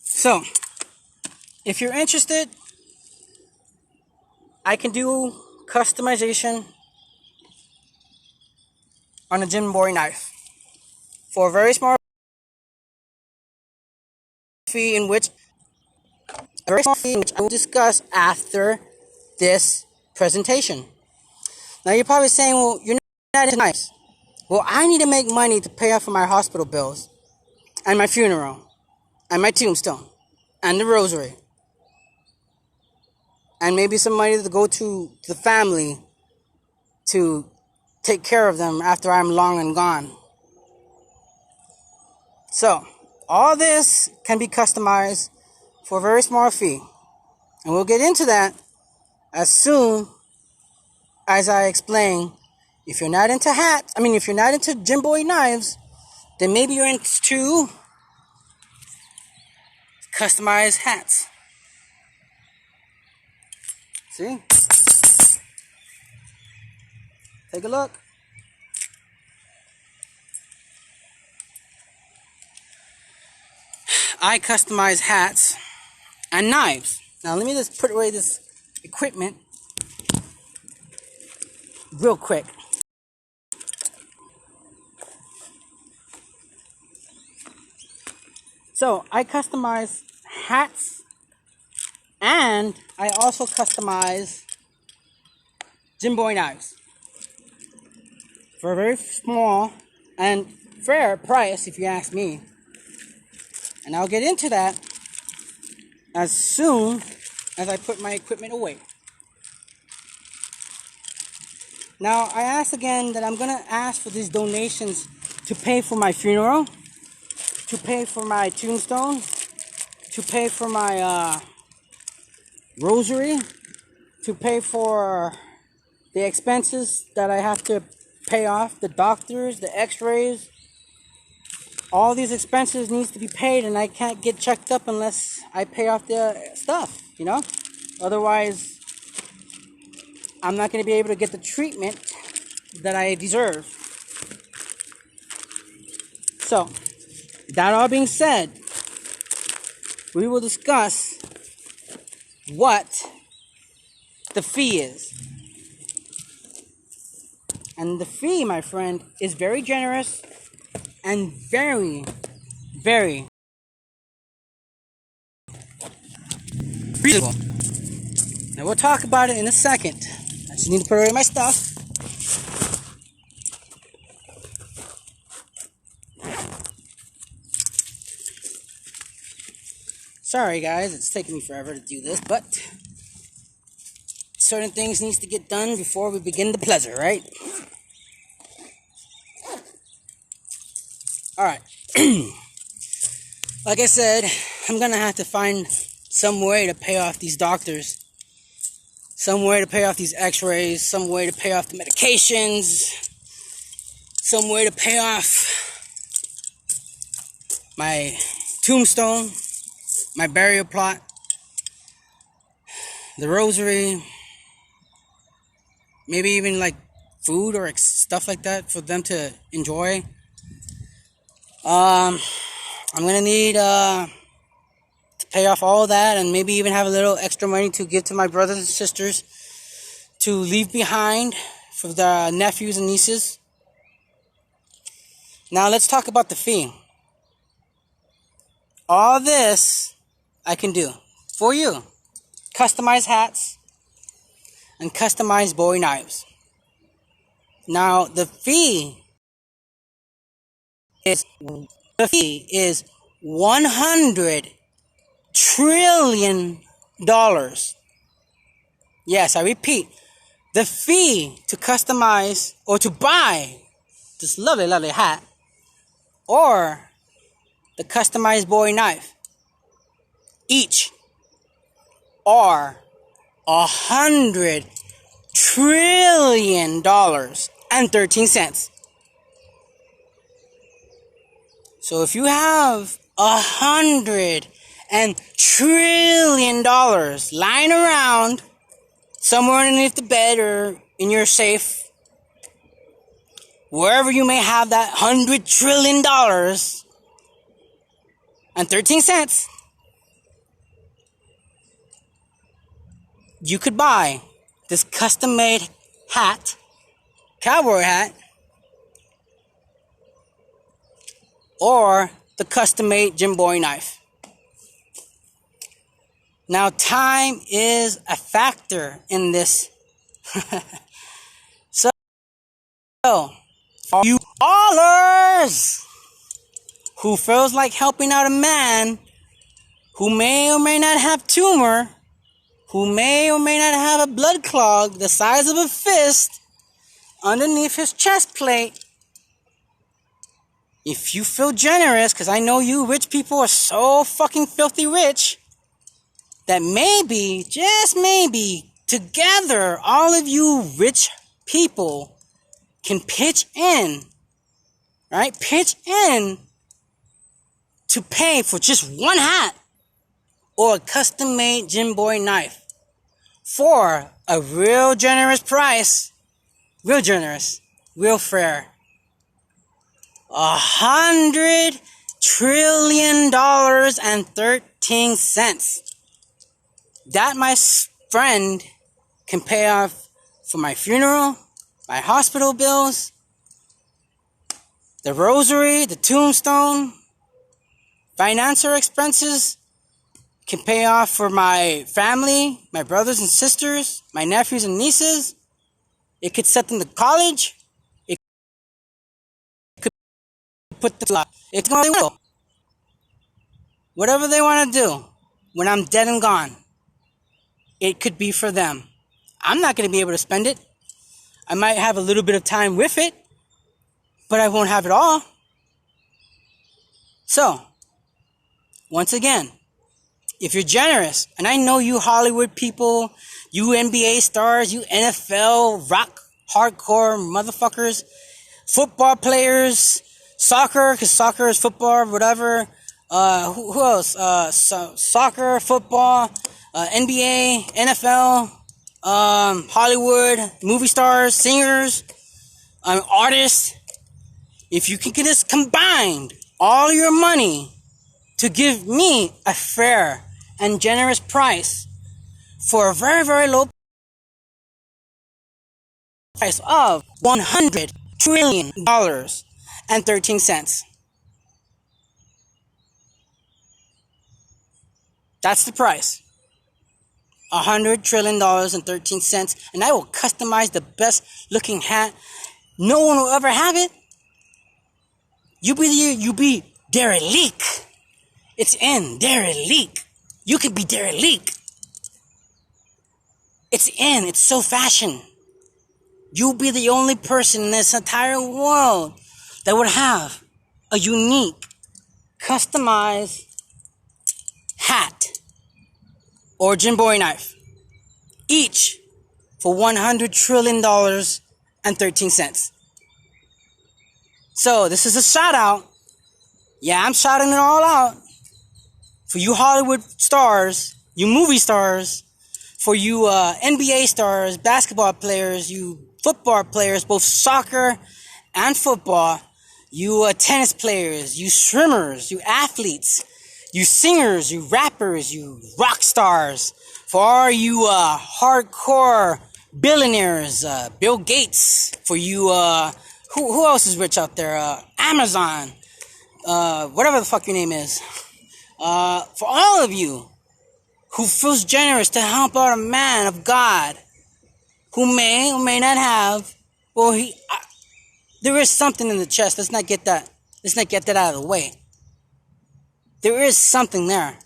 So, if you're interested, I can do customization on a Cowboy knife for a very small fee, in which I will discuss after this presentation. Now you're probably saying, well, you're not into knives. Well, I need to make money to pay off for my hospital bills, and my funeral, and my tombstone, and the rosary, and maybe some money to go to the family to take care of them after I'm long and gone. So, all this can be customized for a very small fee. And we'll get into that as soon as I explain. If you're not into if you're not into Cowboy knives, then maybe you're into customized hats. See? Take a look. I customize hats and knives. Now let me just put away this equipment real quick. So I customize hats, and I also customize Cowboy knives for a very small and fair price, if you ask me. And I'll get into that as soon as I put my equipment away. Now, I ask again that I'm going to ask for these donations to pay for my funeral, to pay for my tombstone, to pay for my rosary, to pay for the expenses that I have to pay off, the doctors, the x-rays. All these expenses needs to be paid, and I can't get checked up unless I pay off the stuff, you know? Otherwise, I'm not going to be able to get the treatment that I deserve. So, that all being said, we will discuss what the fee is. And the fee, my friend, is very generous and very, very reasonable. Now we'll talk about it in a second. I just need to put away my stuff. Sorry guys, it's taking me forever to do this, but certain things needs to get done before we begin the pleasure, right? Alright. Like I said, I'm gonna have to find some way to pay off these doctors, some way to pay off these x-rays, some way to pay off the medications, some way to pay off my tombstone, my burial plot, the rosary, maybe even like food or stuff like that for them to enjoy. I'm gonna need to pay off all that, and maybe even have a little extra money to give to my brothers and sisters to leave behind for the nephews and nieces. Now let's talk about the fee. all this I can do for you. Customized hats and customized Bowie knives. Now the fee is $100 trillion. Yes, I repeat, the fee to customize or to buy this lovely, lovely hat or the customized Bowie knife each are $100 trillion and 13 cents. So if you have $100 trillion lying around somewhere underneath the bed or in your safe, wherever you may have that $100 trillion and 13 cents, you could buy this custom-made hat, cowboy hat, or the custom-made Jim Bowie knife. Now, time is a factor in this. So, for you ballers who feels like helping out a man who may or may not have tumor, who may or may not have a blood clog the size of a fist underneath his chest plate, if you feel generous, because I know you rich people are so fucking filthy rich, that maybe, just maybe, together, all of you rich people can pitch in, right? Pitch in to pay for just one hat or a custom-made Jim Bowie knife for a real generous price, real generous, real fair. $100 trillion and 13 cents. That, my friend, can pay off for my funeral, my hospital bills, the rosary, the tombstone, financial expenses, can pay off for my family, my brothers and sisters, my nephews and nieces. It could set them to college. It could put them to it's going to whatever they want to do when I'm dead and gone. It could be for them. I'm not going to be able to spend it. I might have a little bit of time with it, but I won't have it all. So, once again, if you're generous, and I know you Hollywood people, you NBA stars, you NFL, rock, hardcore motherfuckers, football players, soccer, because soccer is football, whatever. Who else? Soccer, football, NBA, NFL, Hollywood, movie stars, singers, artists. If you can get this combined, all your money to give me a fair and generous price for a very, very low price of $100 trillion and 13 cents. That's the price. $100 trillion and 13 cents. And I will customize the best looking hat. No one will ever have it. You be derelict. It's in derelict. You could be derelict. It's in. It's so fashion. You'll be the only person in this entire world that would have a unique, customized hat or Jim Bowie knife, each for $100 trillion and 13 cents. So this is a shout out. Yeah, I'm shouting it all out for you Hollywood stars, you movie stars, for you NBA stars, basketball players, you football players, both soccer and football, you tennis players, you swimmers, you athletes, you singers, you rappers, you rock stars, for all you hardcore billionaires, Bill Gates, for you, who else is rich out there? Amazon, whatever the fuck your name is. For all of you who feels generous to help out a man of God who may or may not have, well, there is something in the chest. Let's not get that out of the way. There is something there.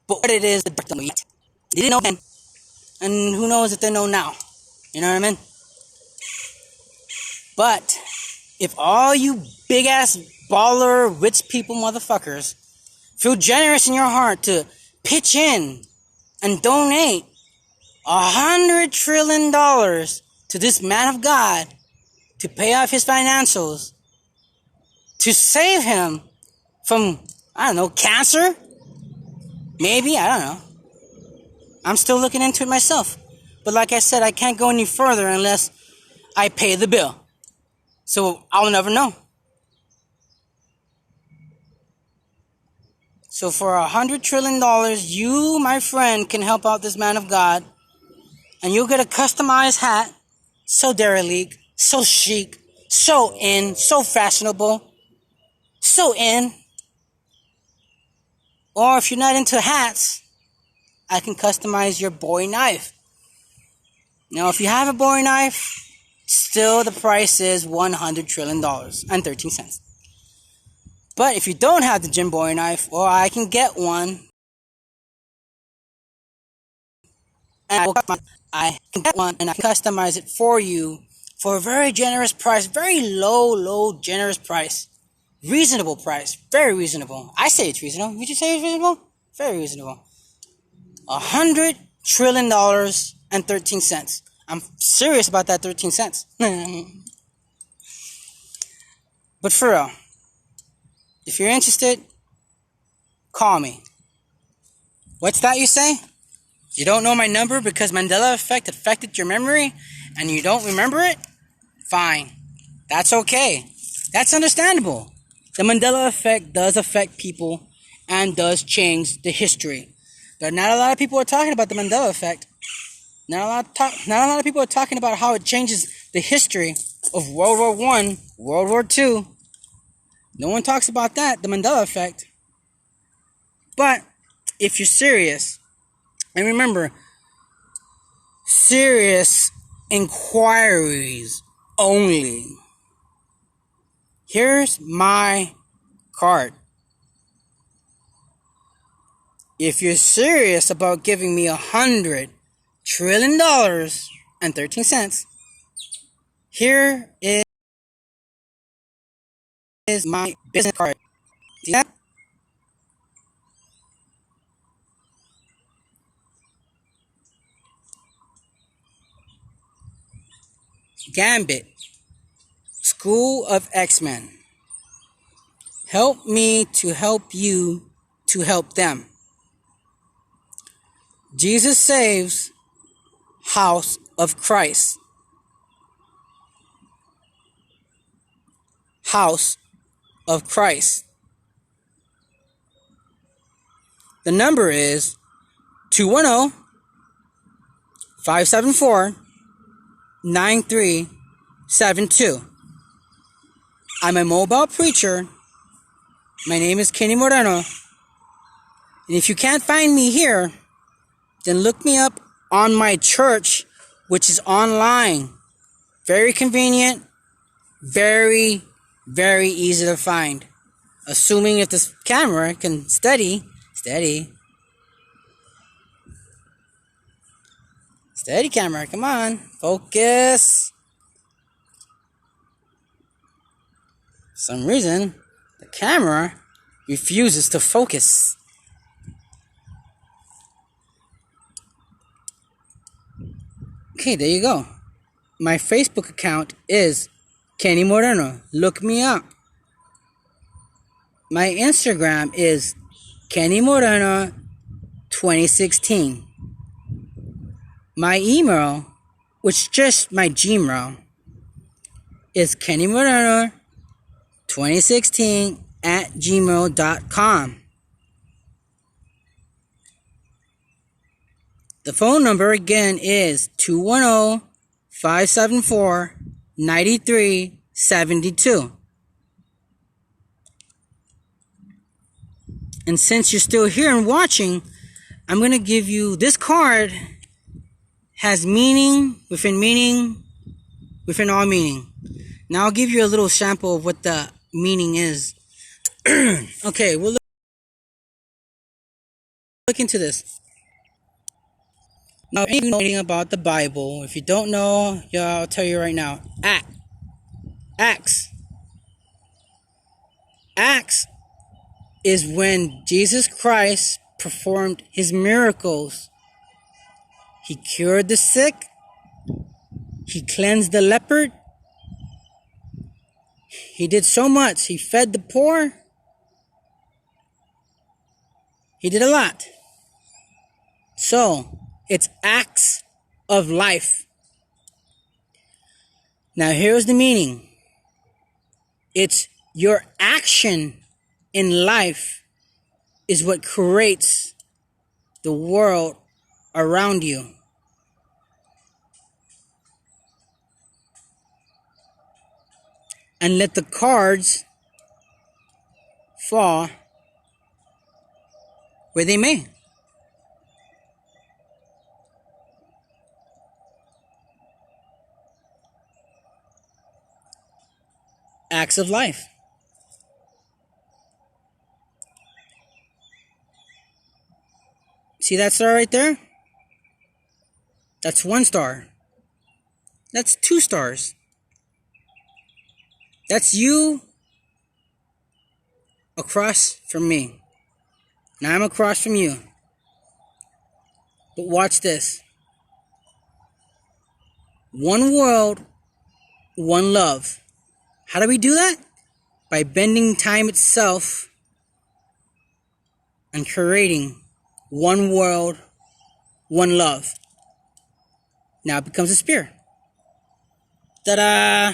But what it is, they don't know yet. They didn't know then. And who knows if they know now. You know what I mean? But if all you big ass baller rich people motherfuckers feel generous in your heart to pitch in and donate $100 trillion to this man of God to pay off his financials, to save him from, I don't know, cancer? Maybe, I don't know. I'm still looking into it myself. But like I said, I can't go any further unless I pay the bill. So I'll never know. So for $100 trillion, you, my friend, can help out this man of God. And you'll get a customized hat. So derelict, so chic, so in, so fashionable, so in. Or if you're not into hats, I can customize your Bowie knife. Now, if you have a Bowie knife, still the price is $100 trillion and 13 cents. But if you don't have the Jim Bowie knife, well, I can get one. And I can get one and I can customize it for you for a very generous price. Very low, generous price. Reasonable price. Very reasonable. I say it's reasonable. Would you say it's reasonable? Very reasonable. $100 trillion and 13 cents. I'm serious about that 13 cents. But for real, if you're interested, call me. What's that you say? You don't know my number because Mandela effect affected your memory and you don't remember it? Fine. That's okay. That's understandable. The Mandela effect does affect people and does change the history. But not a lot of people are talking about the Mandela effect. Not a lot of people are talking about how it changes the history of World War I, World War II. No one talks about that, the Mandela effect. But if you're serious, and remember, serious inquiries only. Here's my card. If you're serious about giving me $100 trillion and 13 cents, here is my business card. See that? Gambit, School of X-Men. Help me to help you to help them. Jesus Saves, House of Christ. House of Christ. The number is 210-574-9372. I'm a mobile preacher. My name is Kenny Moreno. And if you can't find me here, then look me up on my church, which is online. Very convenient. Very, very easy to find. Assuming if this camera can steady, camera, come on, focus. For some reason, the camera refuses to focus. Okay, there you go. My Facebook account is Kenny Moreno. Look me up. My Instagram is Kenny Moreno 2016. My email, which is just my Gmail, is Kenny Moreno 2016 at gmail.com. The phone number again is 210-574-9372. And since you're still here and watching, I'm going to give you this card has meaning within all meaning. Now I'll give you a little sample of what the meaning is. Okay, we'll look into this. Now, if you know anything about the Bible, if you don't know, yeah, I'll tell you right now. Acts is when Jesus Christ performed his miracles. He cured the sick. He cleansed the leopard. He did so much. He fed the poor. He did a lot. So, it's acts of life. Now, here's the meaning. It's your action in life is what creates the world around you. And let the cards fall where they may. Acts of life. See that star right there? That's 1 star. That's 2 stars. That's you across from me. Now I'm across from you. But watch this. 1 world, 1 love. How do we do that? By bending time itself and creating 1 world, 1 love. Now it becomes a spear. Ta-da!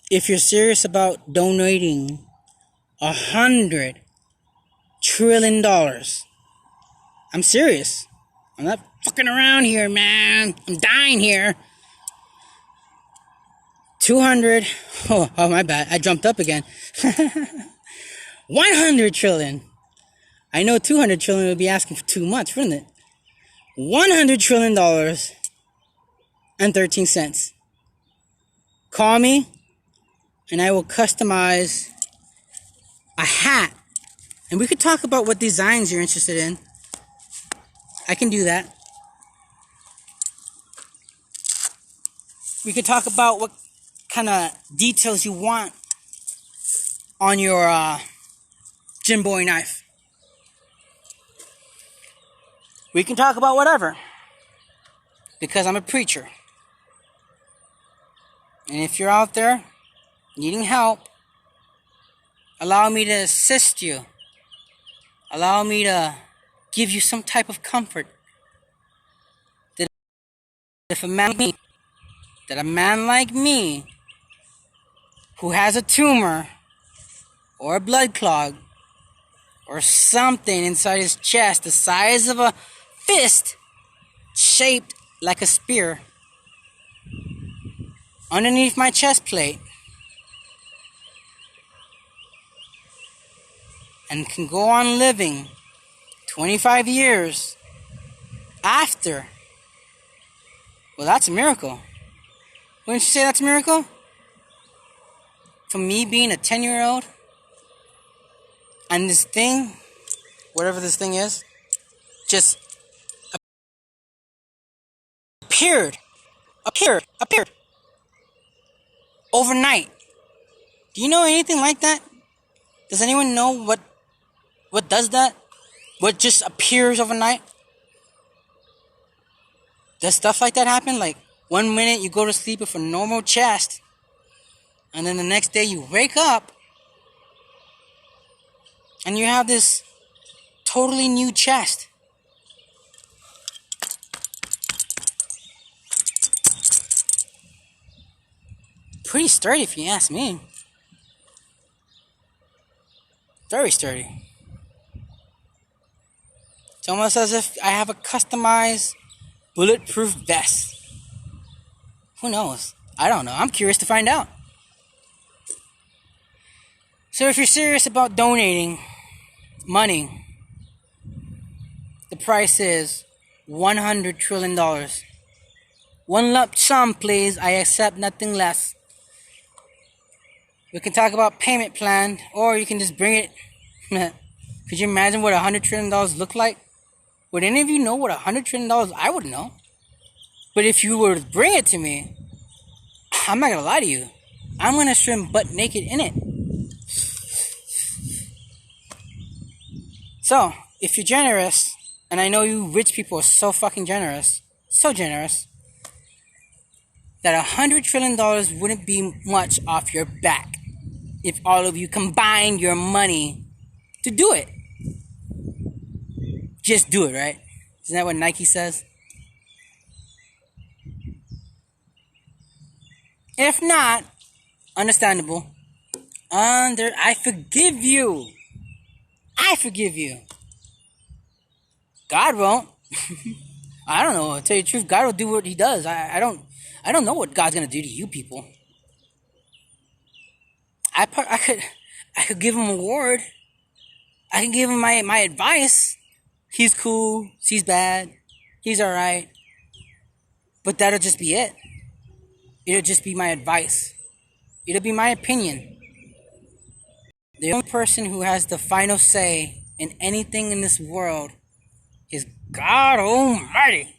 If you're serious about donating $100 trillion, I'm serious. I'm not fucking around here, man. I'm dying here. 200. Oh, my bad. I jumped up again. 100 trillion. I know 200 trillion would be asking for too much, wouldn't it? $100 trillion and 13 cents. Call me and I will customize a hat. And we could talk about what designs you're interested in. I can do that. We could talk about what kind of details you want on your Gym Boy knife. We can talk about whatever. Because I'm a preacher. And if you're out there needing help, allow me to assist you. Allow me to give you some type of comfort. That if a man like me, who has a tumor, or a blood clog, or something inside his chest the size of a fist, shaped like a spear, underneath my chest plate, and can go on living 25 years after. Well, that's a miracle. Wouldn't you say that's a miracle? From me being a 10-year-old, and this thing, whatever this thing is, just appeared overnight. Do you know anything like that? Does anyone know what does that? What just appears overnight? Does stuff like that happen? Like, 1 minute you go to sleep with a normal chest, and then the next day you wake up, and you have this totally new chest. Pretty sturdy if you ask me. Very sturdy. It's almost as if I have a customized bulletproof vest. Who knows? I don't know. I'm curious to find out. So if you're serious about donating money, the price is $100 trillion. One lump sum, please. I accept nothing less. We can talk about payment plan, or you can just bring it. Could you imagine what $100 trillion look like? Would any of you know what $100 trillion? I would know. But if you were to bring it to me, I'm not gonna lie to you. I'm gonna swim butt naked in it. So, if you're generous, and I know you rich people are so fucking generous, that $100 trillion wouldn't be much off your back if all of you combined your money to do it. Just do it, right? Isn't that what Nike says? If not, understandable. I forgive you. I forgive you. God won't. I don't know. I'll tell you the truth. God will do what He does. I don't know what God's gonna do to you people. I could give Him a word. I can give Him my advice. He's cool. She's bad. He's all right. But that'll just be it. It'll just be my advice. It'll be my opinion. The only person who has the final say in anything in this world is God Almighty.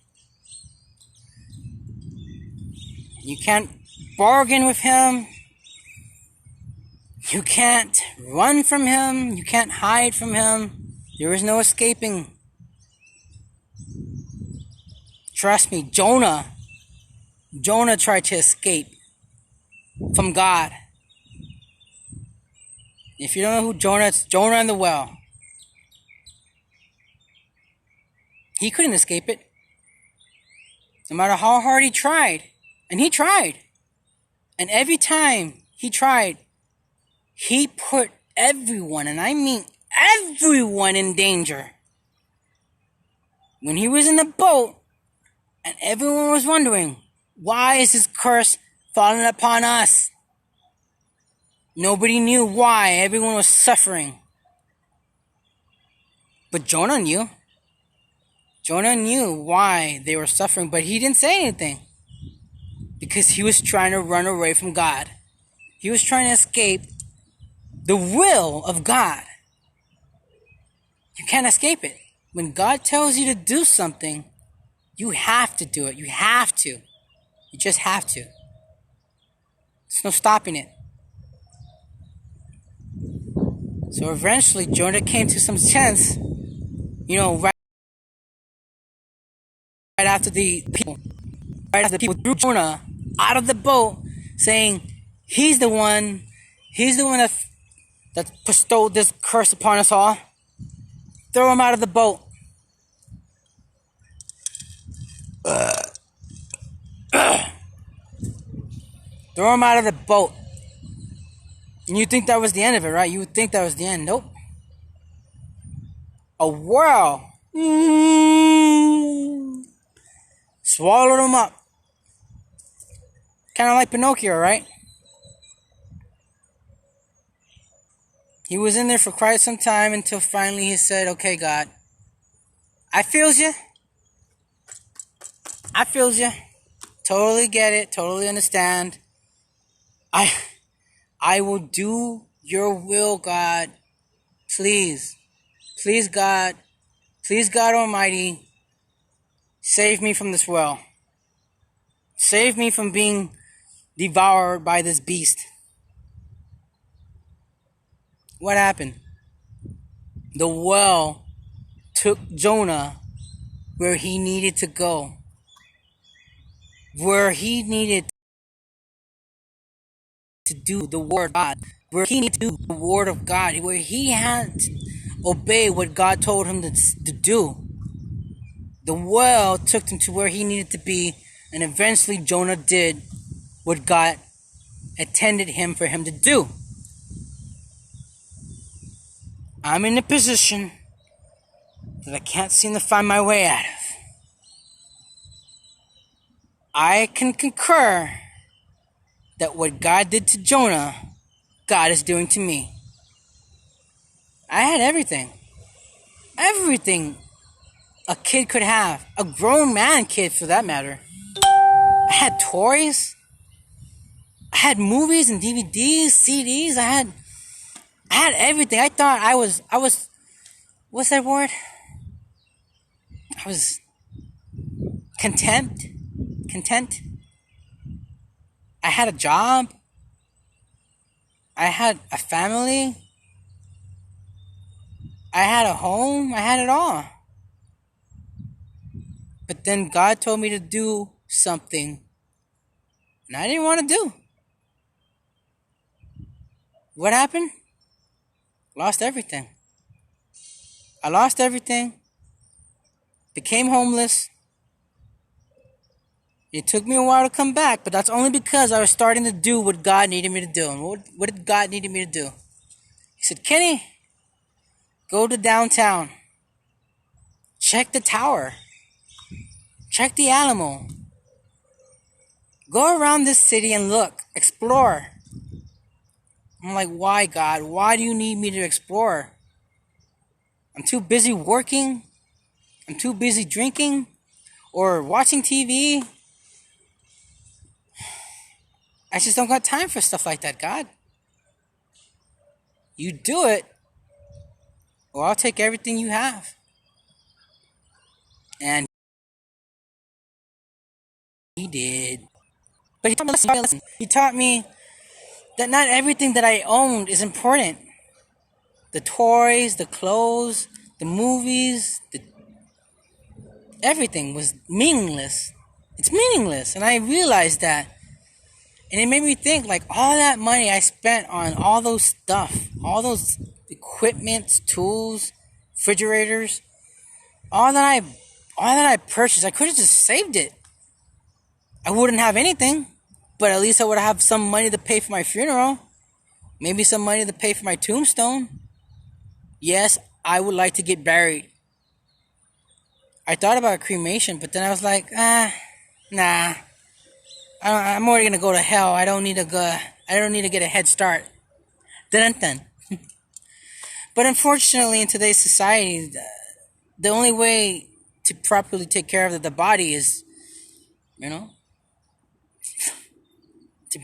You can't bargain with Him. You can't run from Him. You can't hide from Him. There is no escaping. Trust me, Jonah tried to escape from God. If you don't know who Jonah is, Jonah in the well. He couldn't escape it. No matter how hard he tried. And he tried. And every time he tried, he put everyone, and I mean everyone, in danger. When he was in the boat, and everyone was wondering, why is this curse falling upon us? Nobody knew why. Everyone was suffering. But Jonah knew. Jonah knew why they were suffering, but he didn't say anything. Because he was trying to run away from God. He was trying to escape the will of God. You can't escape it. When God tells you to do something, you have to do it. You have to. You just have to. There's no stopping it. So eventually, Jonah came to some sense, right after the people threw Jonah out of the boat, saying, He's the one that bestowed this curse upon us all. Throw him out of the boat. Throw him out of the boat. And you think that was the end of it, right? You would think that was the end. Nope. A whirl swallowed him up. Kind of like Pinocchio, right? He was in there for quite some time until finally he said, okay, God, I feels you. Totally get it. Totally understand. I will do your will, God. Please. Please, God. Please, God Almighty. Save me from this well. Save me from being devoured by this beast. What happened? The well took Jonah where he needed to go. Where he needed to do the word of God. Where he needed to do the word of God. Where he had to obey what God told him to do. The well took him to where he needed to be. And eventually Jonah did what God intended for him to do. I'm in a position that I can't seem to find my way out of. I can concur that what God did to Jonah, God is doing to me. I had everything. Everything a kid could have. A grown man kid, for that matter. I had toys. I had movies and DVDs, CDs. I had everything. I thought I was, what's that word? I was content. I had a job. I had a family. I had a home. I had it all. But then God told me to do something, and I didn't want to do. What happened? Lost everything. I lost everything. Became homeless. It took me a while to come back, but that's only because I was starting to do what God needed me to do. And what did God need me to do? He said, Kenny, go to downtown. Check the tower. Check the Alamo. Go around this city and look. Explore. I'm like, why, God? Why do you need me to explore? I'm too busy working. I'm too busy drinking or watching TV. I just don't got time for stuff like that, God. You do it, or I'll take everything you have. And he did. But he taught me a lesson. He taught me that not everything that I owned is important. The toys, the clothes, the movies, everything was meaningless. It's meaningless. And I realized that. And it made me think, like, all that money I spent on all those stuff, all those equipment, tools, refrigerators, all that I purchased, I could have just saved it. I wouldn't have anything, but at least I would have some money to pay for my funeral. Maybe some money to pay for my tombstone. Yes, I would like to get buried. I thought about cremation, but then I was like, nah. I'm already gonna go to hell. I don't need to go. I don't need to get a head start. Dun. But unfortunately, in today's society, the only way to properly take care of the body is, to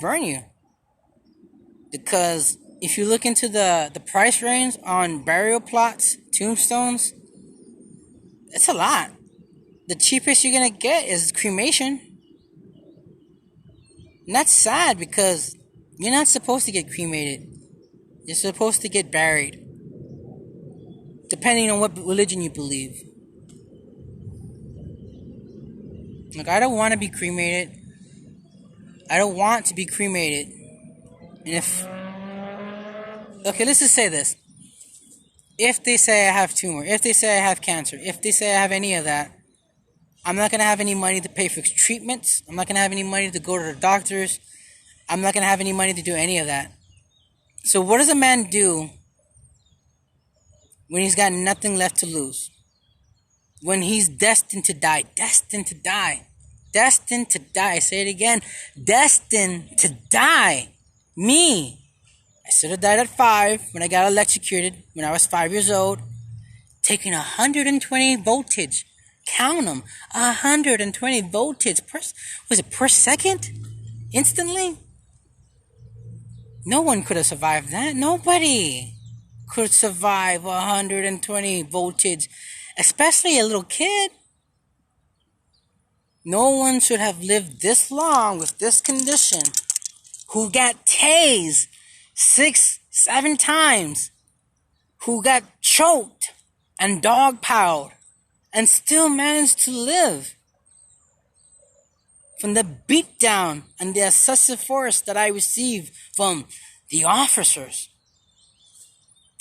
burn you. Because if you look into the price range on burial plots, tombstones, it's a lot. The cheapest you're gonna get is cremation. And that's sad because you're not supposed to get cremated. You're supposed to get buried. Depending on what religion you believe. Like, I don't want to be cremated. I don't want to be cremated. And okay, let's just say this. If they say I have tumor, if they say I have cancer, if they say I have any of that, I'm not going to have any money to pay for treatments. I'm not going to have any money to go to the doctors. I'm not going to have any money to do any of that. So what does a man do when he's got nothing left to lose? When he's destined to die. Destined to die. Destined to die. I say it again. Destined to die. Me. I should have died at 5 when I got electrocuted when I was 5 years old. Taking 120 voltage. Count them. 120 voltage. Per second? Instantly? No one could have survived that. Nobody could survive 120 voltage. Especially a little kid. No one should have lived this long with this condition. Who got tased 6-7 times. Who got choked and dogpiled. And still managed to live. From the beatdown and the excessive force that I received from the officers.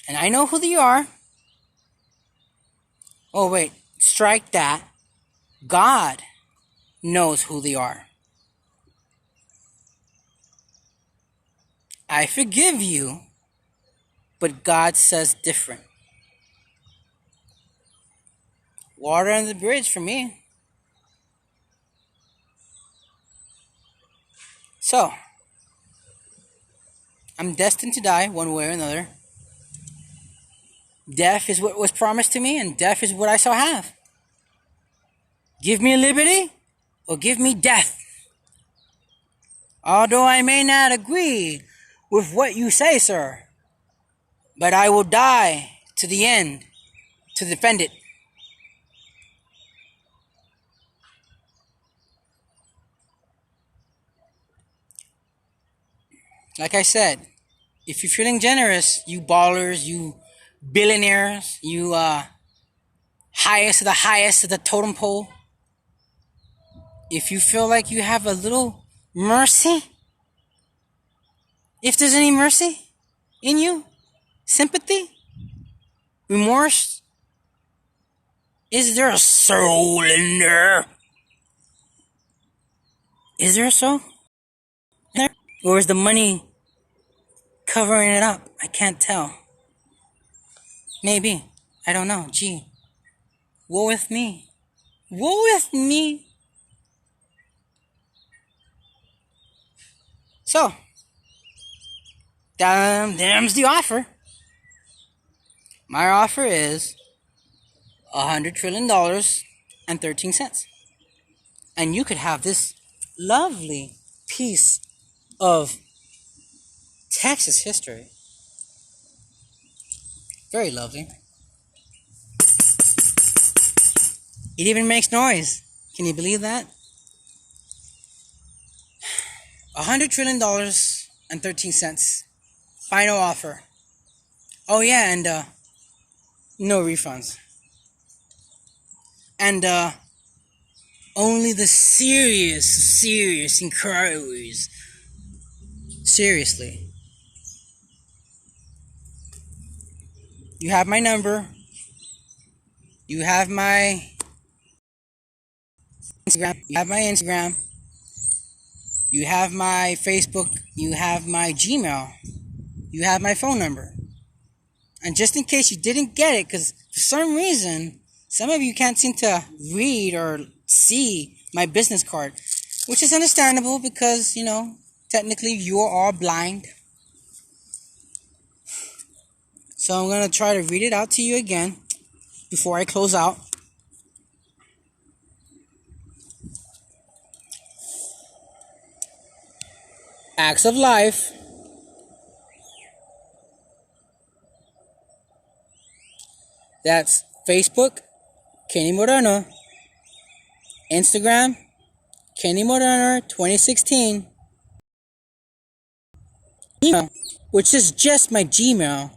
And I know who they are. Oh wait, strike that. God knows who they are. I forgive you, but God says different. Water under the bridge for me. So, I'm destined to die one way or another. Death is what was promised to me, and death is what I shall have. Give me liberty, or give me death. Although I may not agree with what you say, sir, but I will die to the end to defend it. Like I said, if you're feeling generous, you ballers, you billionaires, you highest of the totem pole, if you feel like you have a little mercy, if there's any mercy in you, sympathy, remorse, is there a soul in there? Is there a soul in there? Or is the money covering it up? I can't tell. Maybe. I don't know. Gee. Woe with me. Woe with me. So, there's the offer. My offer is $100 trillion and 13 cents. And you could have this lovely piece of Texas history. Very lovely. It even makes noise. Can you believe that? $100 trillion and 13 cents. Final offer. Oh yeah, and no refunds. And only the serious inquiries. Seriously. You have my number. You have my Instagram. You have my Instagram. You have my Facebook. You have my Gmail. You have my phone number. And just in case you didn't get it, because for some reason, some of you can't seem to read or see my business card, which is understandable because, technically you are all blind. So I'm going to try to read it out to you again before I close out. Acts of Life. That's Facebook, Kenny Moreno. Instagram, Kenny Moreno 2016. Email, which is just my Gmail,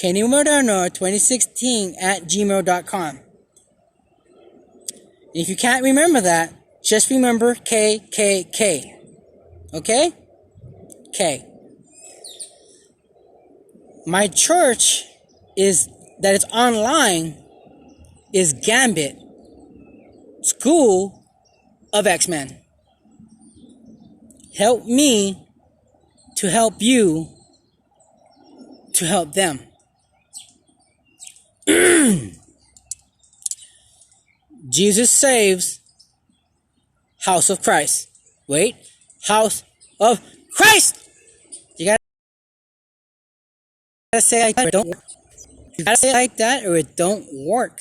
Kenny Moreno 2016 at gmail.com. If you can't remember that, just remember KKK. Okay? K. My church is that it's online is Gambit School of X-Men. Help me to help you to help them. Jesus Saves House of Christ. Wait, House of Christ! You gotta say like that or it don't work. You gotta say like that or it don't work.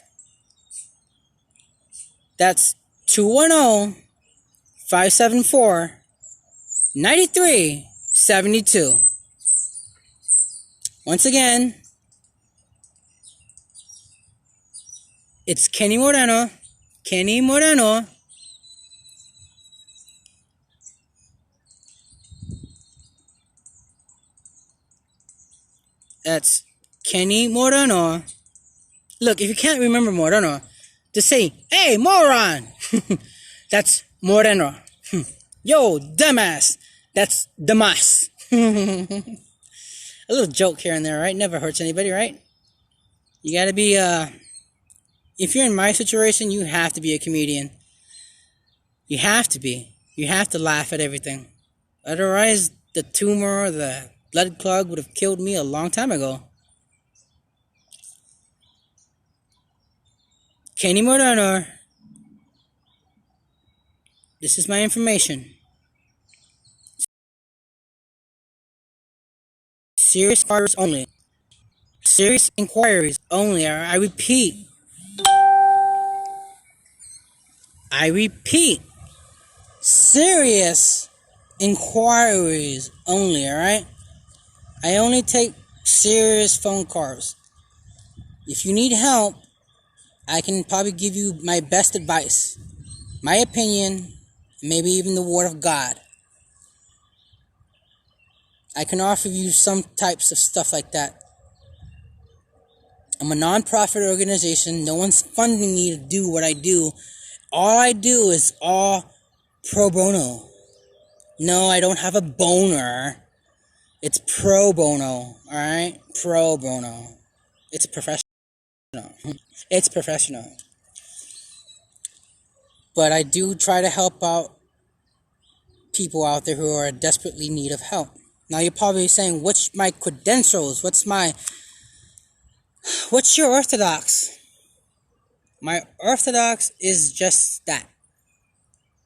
That's 210-574-9372. Once again, it's Kenny Moreno. Kenny Moreno. That's Kenny Moreno. Look, if you can't remember Moreno, just say, hey, moron! That's Moreno. Yo, dumbass! That's Damas. A little joke here and there, right? Never hurts anybody, right? You gotta be, if you're in my situation, you have to be a comedian. You have to be. You have to laugh at everything. Otherwise, the tumor or the blood clot would have killed me a long time ago. Kenny Moreno. This is my information. Serious cars only. Serious inquiries only. I repeat. I repeat. Serious inquiries only, alright? I only take serious phone calls. If you need help, I can probably give you my best advice, my opinion, maybe even the word of God. I can offer you some types of stuff like that. I'm a non-profit organization. No one's funding me to do what I do. All I do is all pro bono. No, I don't have a boner. It's pro bono, alright? Pro bono. It's professional. It's professional. But I do try to help out people out there who are desperately in need of help. Now you're probably saying, what's my credentials? What's your orthodox? My orthodox is just that.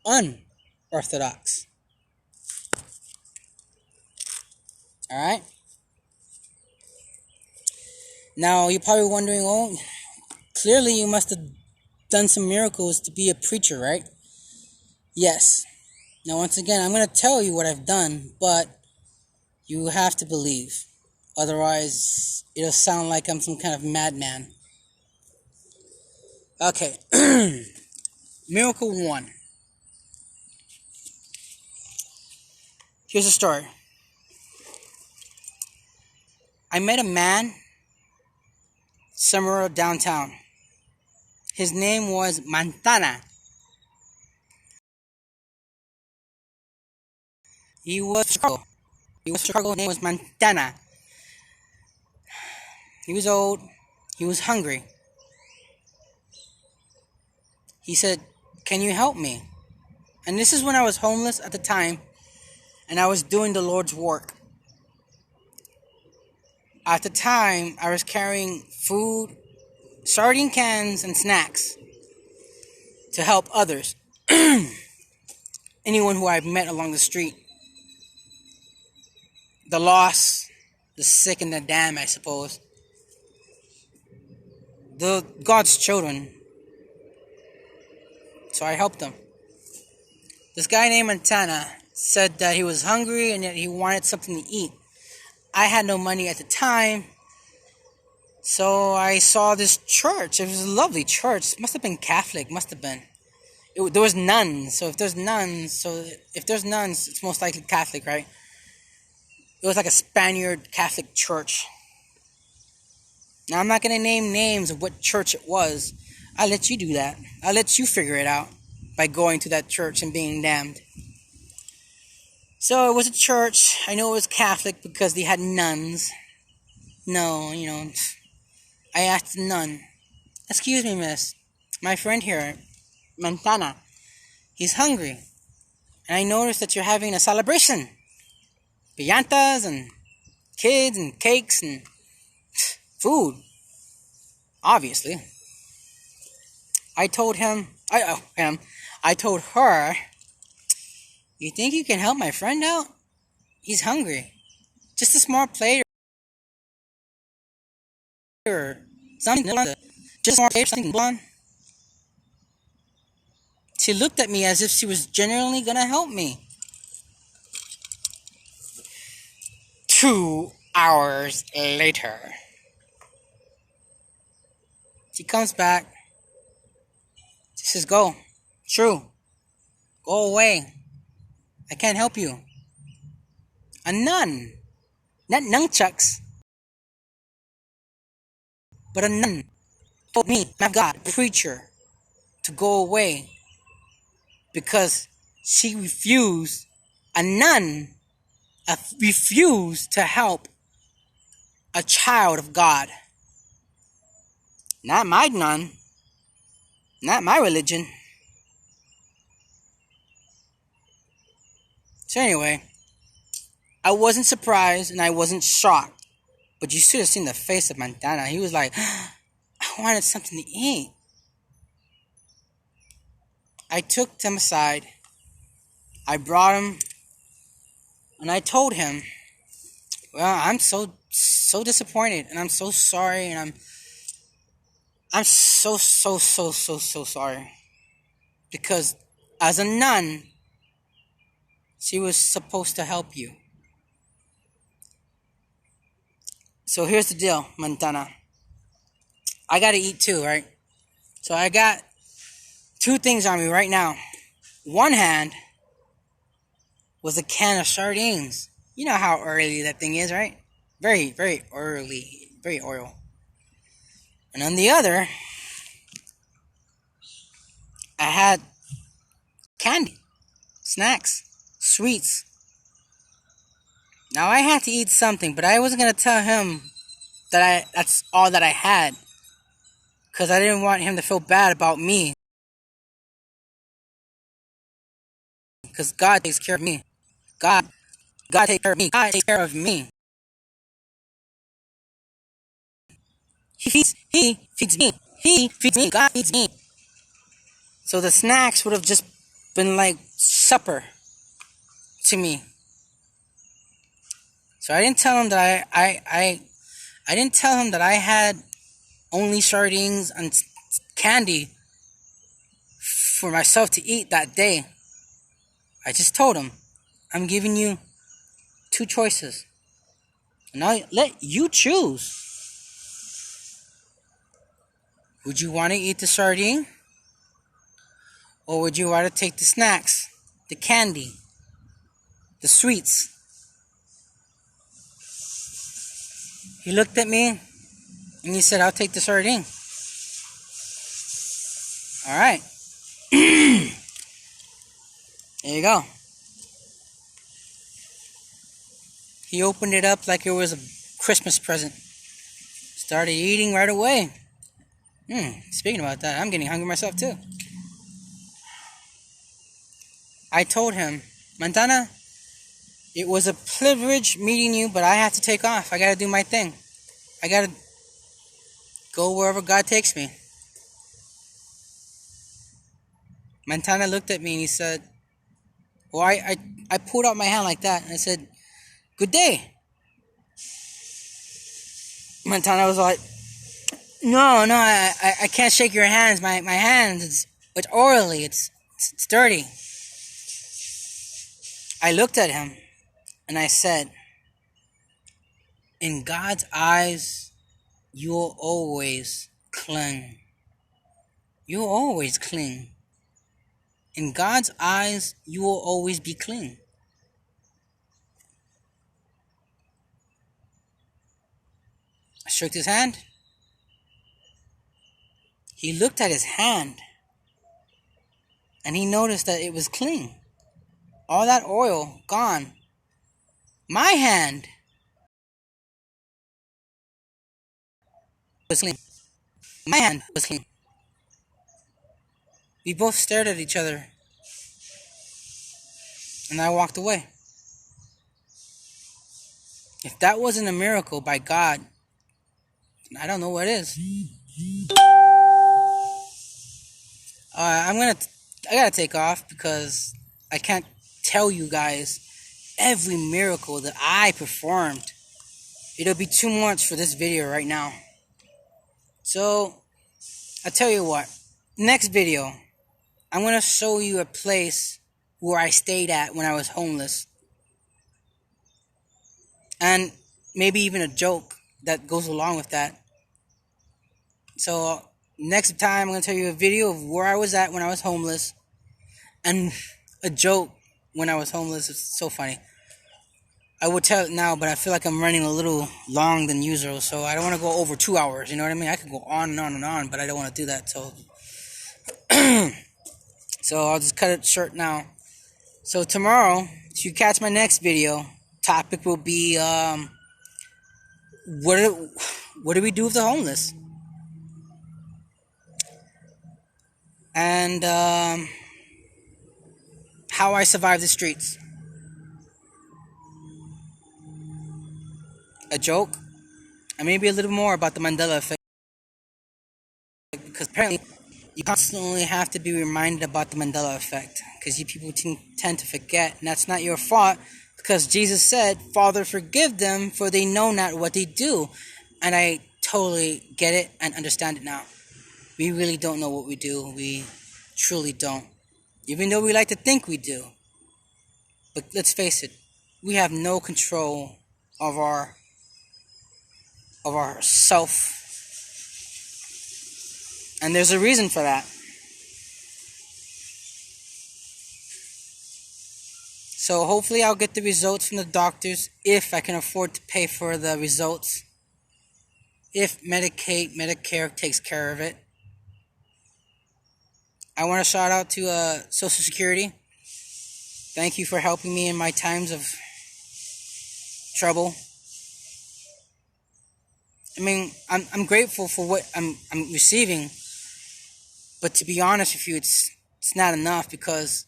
Unorthodox. Alright? Now you're probably wondering, oh, clearly you must have done some miracles to be a preacher, right? Yes. Now once again, I'm going to tell you what I've done, but you have to believe. Otherwise, it'll sound like I'm some kind of madman. Okay. Miracle 1. Here's a story. I met a man somewhere downtown. His name was Montana. He was Chicago. His name was Montana. He was old. He was hungry. He said, "Can you help me?" And this is when I was homeless at the time, and I was doing the Lord's work. At the time, I was carrying food, sardine cans, and snacks to help others. Anyone who I met along the street. The lost, the sick, and the damned, I suppose. The God's children. So I helped them. This guy named Montana said that he was hungry and that he wanted something to eat. I had no money at the time, so I saw this church. It was a lovely church. It must have been Catholic. Must have been. There was nuns. So if there's nuns, it's most likely Catholic, right? It was like a Spaniard Catholic church. Now I'm not gonna name names of what church it was. I'll let you do that. I'll let you figure it out by going to that church and being damned. So it was a church. I know it was Catholic because they had nuns. No, I asked the nun, "Excuse me, miss. My friend here, Montana, he's hungry. And I noticed that you're having a celebration. Piñatas and kids and cakes and food. Obviously." I told I told her, "You think you can help my friend out? He's hungry. Just a small plate or something. Just a small plate or something blonde." She looked at me as if she was genuinely gonna help me. 2 hours later, she comes back. She says, "Go. True. Go away. I can't help you." A nun. Not nunchucks, but a nun told me, my God, preacher, to go away because she refused, a nun refused to help a child of God. Not my nun, not my religion. So anyway, I wasn't surprised and I wasn't shocked. But you should have seen the face of Montana. He was like, "I wanted something to eat." I took him aside. I brought him and I told him, "Well, I'm so so disappointed, and I'm so sorry, and I'm so sorry because as a nun, she was supposed to help you. So here's the deal, Montana. I gotta eat too, right? So I got two things on me right now. One hand was a can of sardines. You know how early that thing is, right? Very, very early, very oil. And on the other, I had candy, snacks, sweets. Now I had to eat something, but I wasn't gonna tell him that that's all that I had, because I didn't want him to feel bad about me. Because God takes care of me. God, God takes care of me. God takes care of me. He feeds me. He feeds me. God feeds me. So the snacks would have just been like supper to me. So I didn't tell him that I didn't tell him that I had only sardines and candy for myself to eat that day. I just told him, I'm giving you two choices. And I'll let you choose. Would you want to eat the sardine? Or would you rather take the snacks, the candy, the sweets? He looked at me and he said, I'll take the sardine. Alright. There you go. He opened it up like it was a Christmas present. Started eating right away. Speaking about that, I'm getting hungry myself too. I told him, Montana, it was a privilege meeting you, but I have to take off. I gotta do my thing. I gotta go wherever God takes me. Montana looked at me and he said, well, I pulled out my hand like that and I said, good day. Montana was like, no, I can't shake your hands. My hands, it's oily, it's dirty. I looked at him and I said, in God's eyes, you'll always cling. You'll always cling. In God's eyes, you will always be clean. I shook his hand. He looked at his hand and he noticed that it was clean. All that oil gone. My hand was clean. My hand was clean. We both stared at each other and I walked away. If that wasn't a miracle by God, I don't know what is. I gotta take off because I can't tell you guys every miracle that I performed. It'll be too much for this video right now. So, I'll tell you what. Next video, I'm gonna show you a place where I stayed at when I was homeless. And maybe even a joke that goes along with that. So, next time I'm going to tell you a video of where I was at when I was homeless. And a joke when I was homeless. It's so funny. I would tell it now, but I feel like I'm running a little long than usual. So, I don't want to go over 2 hours. You know what I mean? I could go on and on and on, but I don't want to do that. So, so I'll just cut it short now. So, tomorrow, if you catch my next video, topic will be what do we do with the homeless? And how I survive the streets. A joke, and maybe a little more about the Mandela effect, because apparently you constantly have to be reminded about the Mandela effect, because you people tend to forget, and that's not your fault, Because Jesus said, Father, forgive them, for they know not what they do. And I totally get it and understand it now. We really don't know what we do. We truly don't. Even though we like to think we do. But let's face it, we have no control of our self. And there's a reason for that. So hopefully I'll get the results from the doctors if I can afford to pay for the results. If Medicare takes care of it. I want to shout out to Social Security. Thank you for helping me in my times of trouble. I mean, I'm grateful for what I'm receiving, but to be honest with you, it's not enough because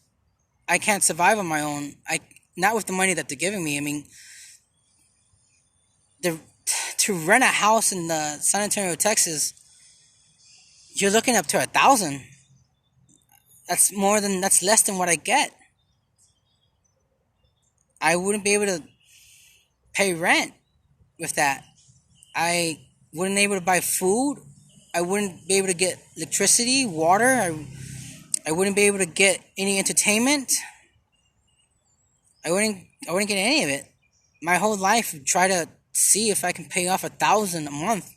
I can't survive on my own. Not with the money that they're giving me. I mean, to rent a house in San Antonio, Texas, you're looking up to $1,000. That's less than what I get. I wouldn't be able to pay rent with that. I wouldn't be able to buy food. I wouldn't be able to get electricity, water. I wouldn't be able to get any entertainment. I wouldn't get any of it. My whole life, I'd try to see if I can pay off $1,000 a month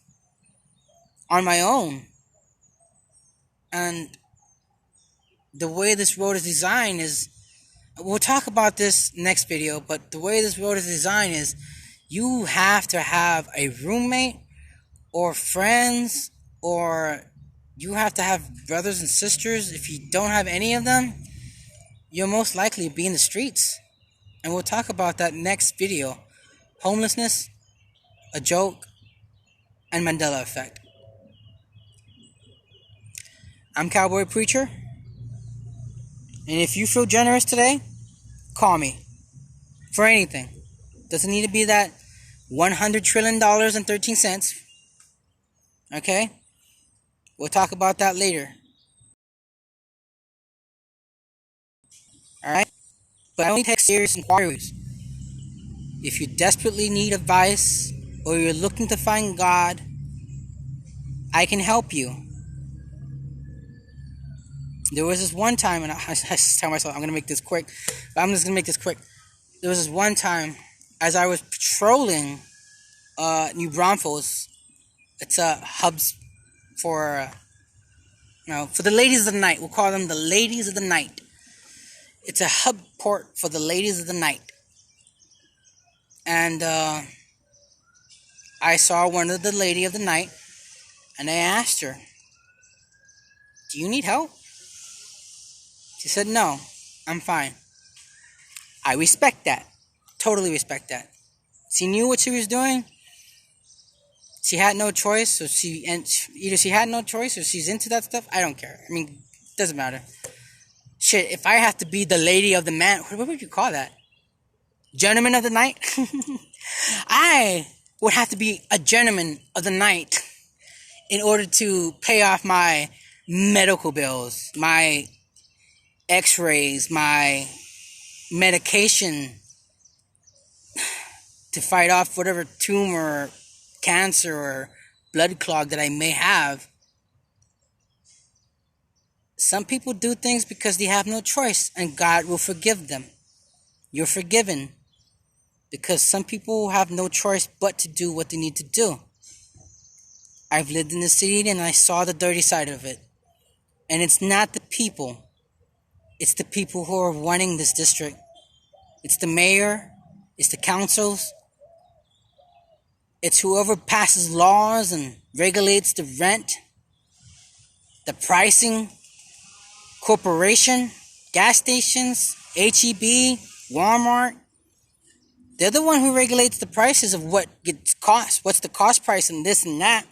on my own. And the way this road is designed is, we'll talk about this next video, but the way this road is designed is you have to have a roommate or friends, or you have to have brothers and sisters. If you don't have any of them, you'll most likely be in the streets. And we'll talk about that next video. Homelessness, a joke, and Mandela effect. I'm Cowboy Preacher. And if you feel generous today, call me. For anything. Doesn't need to be that $100 trillion and 13 cents. Okay? We'll talk about that later. Alright? But I only take serious inquiries. If you desperately need advice or you're looking to find God, I can help you. There was this one time, and I just tell myself I'm going to make this quick, but I'm just going to make this quick. There was this one time, as I was patrolling New Braunfels, it's hubs for, for the ladies of the night. We'll call them the ladies of the night. It's a hub port for the ladies of the night. And I saw one of the lady of the night, and I asked her, "Do you need help?" She said, "No, I'm fine." I respect that. Totally respect that. She knew what she was doing. She had no choice, so either she had no choice or she's into that stuff. I don't care. I mean, it doesn't matter. Shit, if I have to be the lady of the man, what would you call that? Gentleman of the night? I would have to be a gentleman of the night in order to pay off my medical bills, my x-rays, my medication, to fight off whatever tumor, cancer, or blood clog that I may have. Some people do things because they have no choice, and God will forgive them. You're forgiven. Because some people have no choice but to do what they need to do. I've lived in the city and I saw the dirty side of it. And it's not the people. It's the people who are running this district. It's the mayor. It's the councils. It's whoever passes laws and regulates the rent, the pricing, corporation, gas stations, HEB, Walmart. They're the one who regulates the prices of what gets cost. What's the cost price and this and that.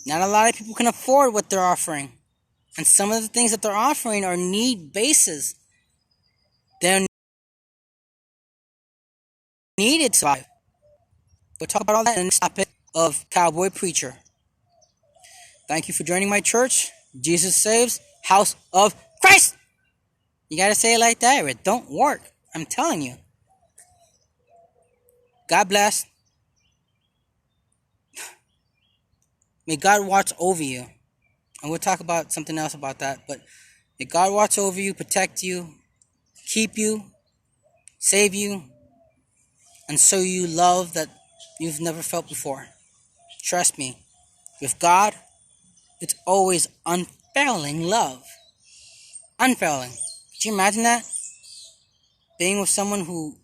Not a lot of people can afford what they're offering. And some of the things that they're offering are need bases. They're needed to survive. We'll talk about all that in the next topic of Cowboy Preacher. Thank you for joining my church. Jesus Saves, House of Christ. You gotta say it like that or it don't work. I'm telling you. God bless. May God watch over you. And we'll talk about something else about that. But may God watch over you, protect you, keep you, save you, and show you love that you've never felt before. Trust me, with God, it's always unfailing love. Unfailing. Could you imagine that? Being with someone who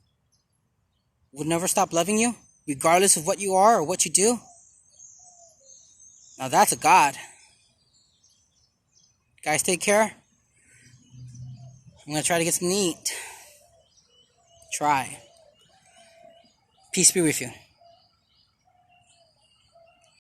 would never stop loving you, regardless of what you are or what you do? Now that's a God. Guys, take care. I'm going to try to get something to eat. Try. Peace be with you.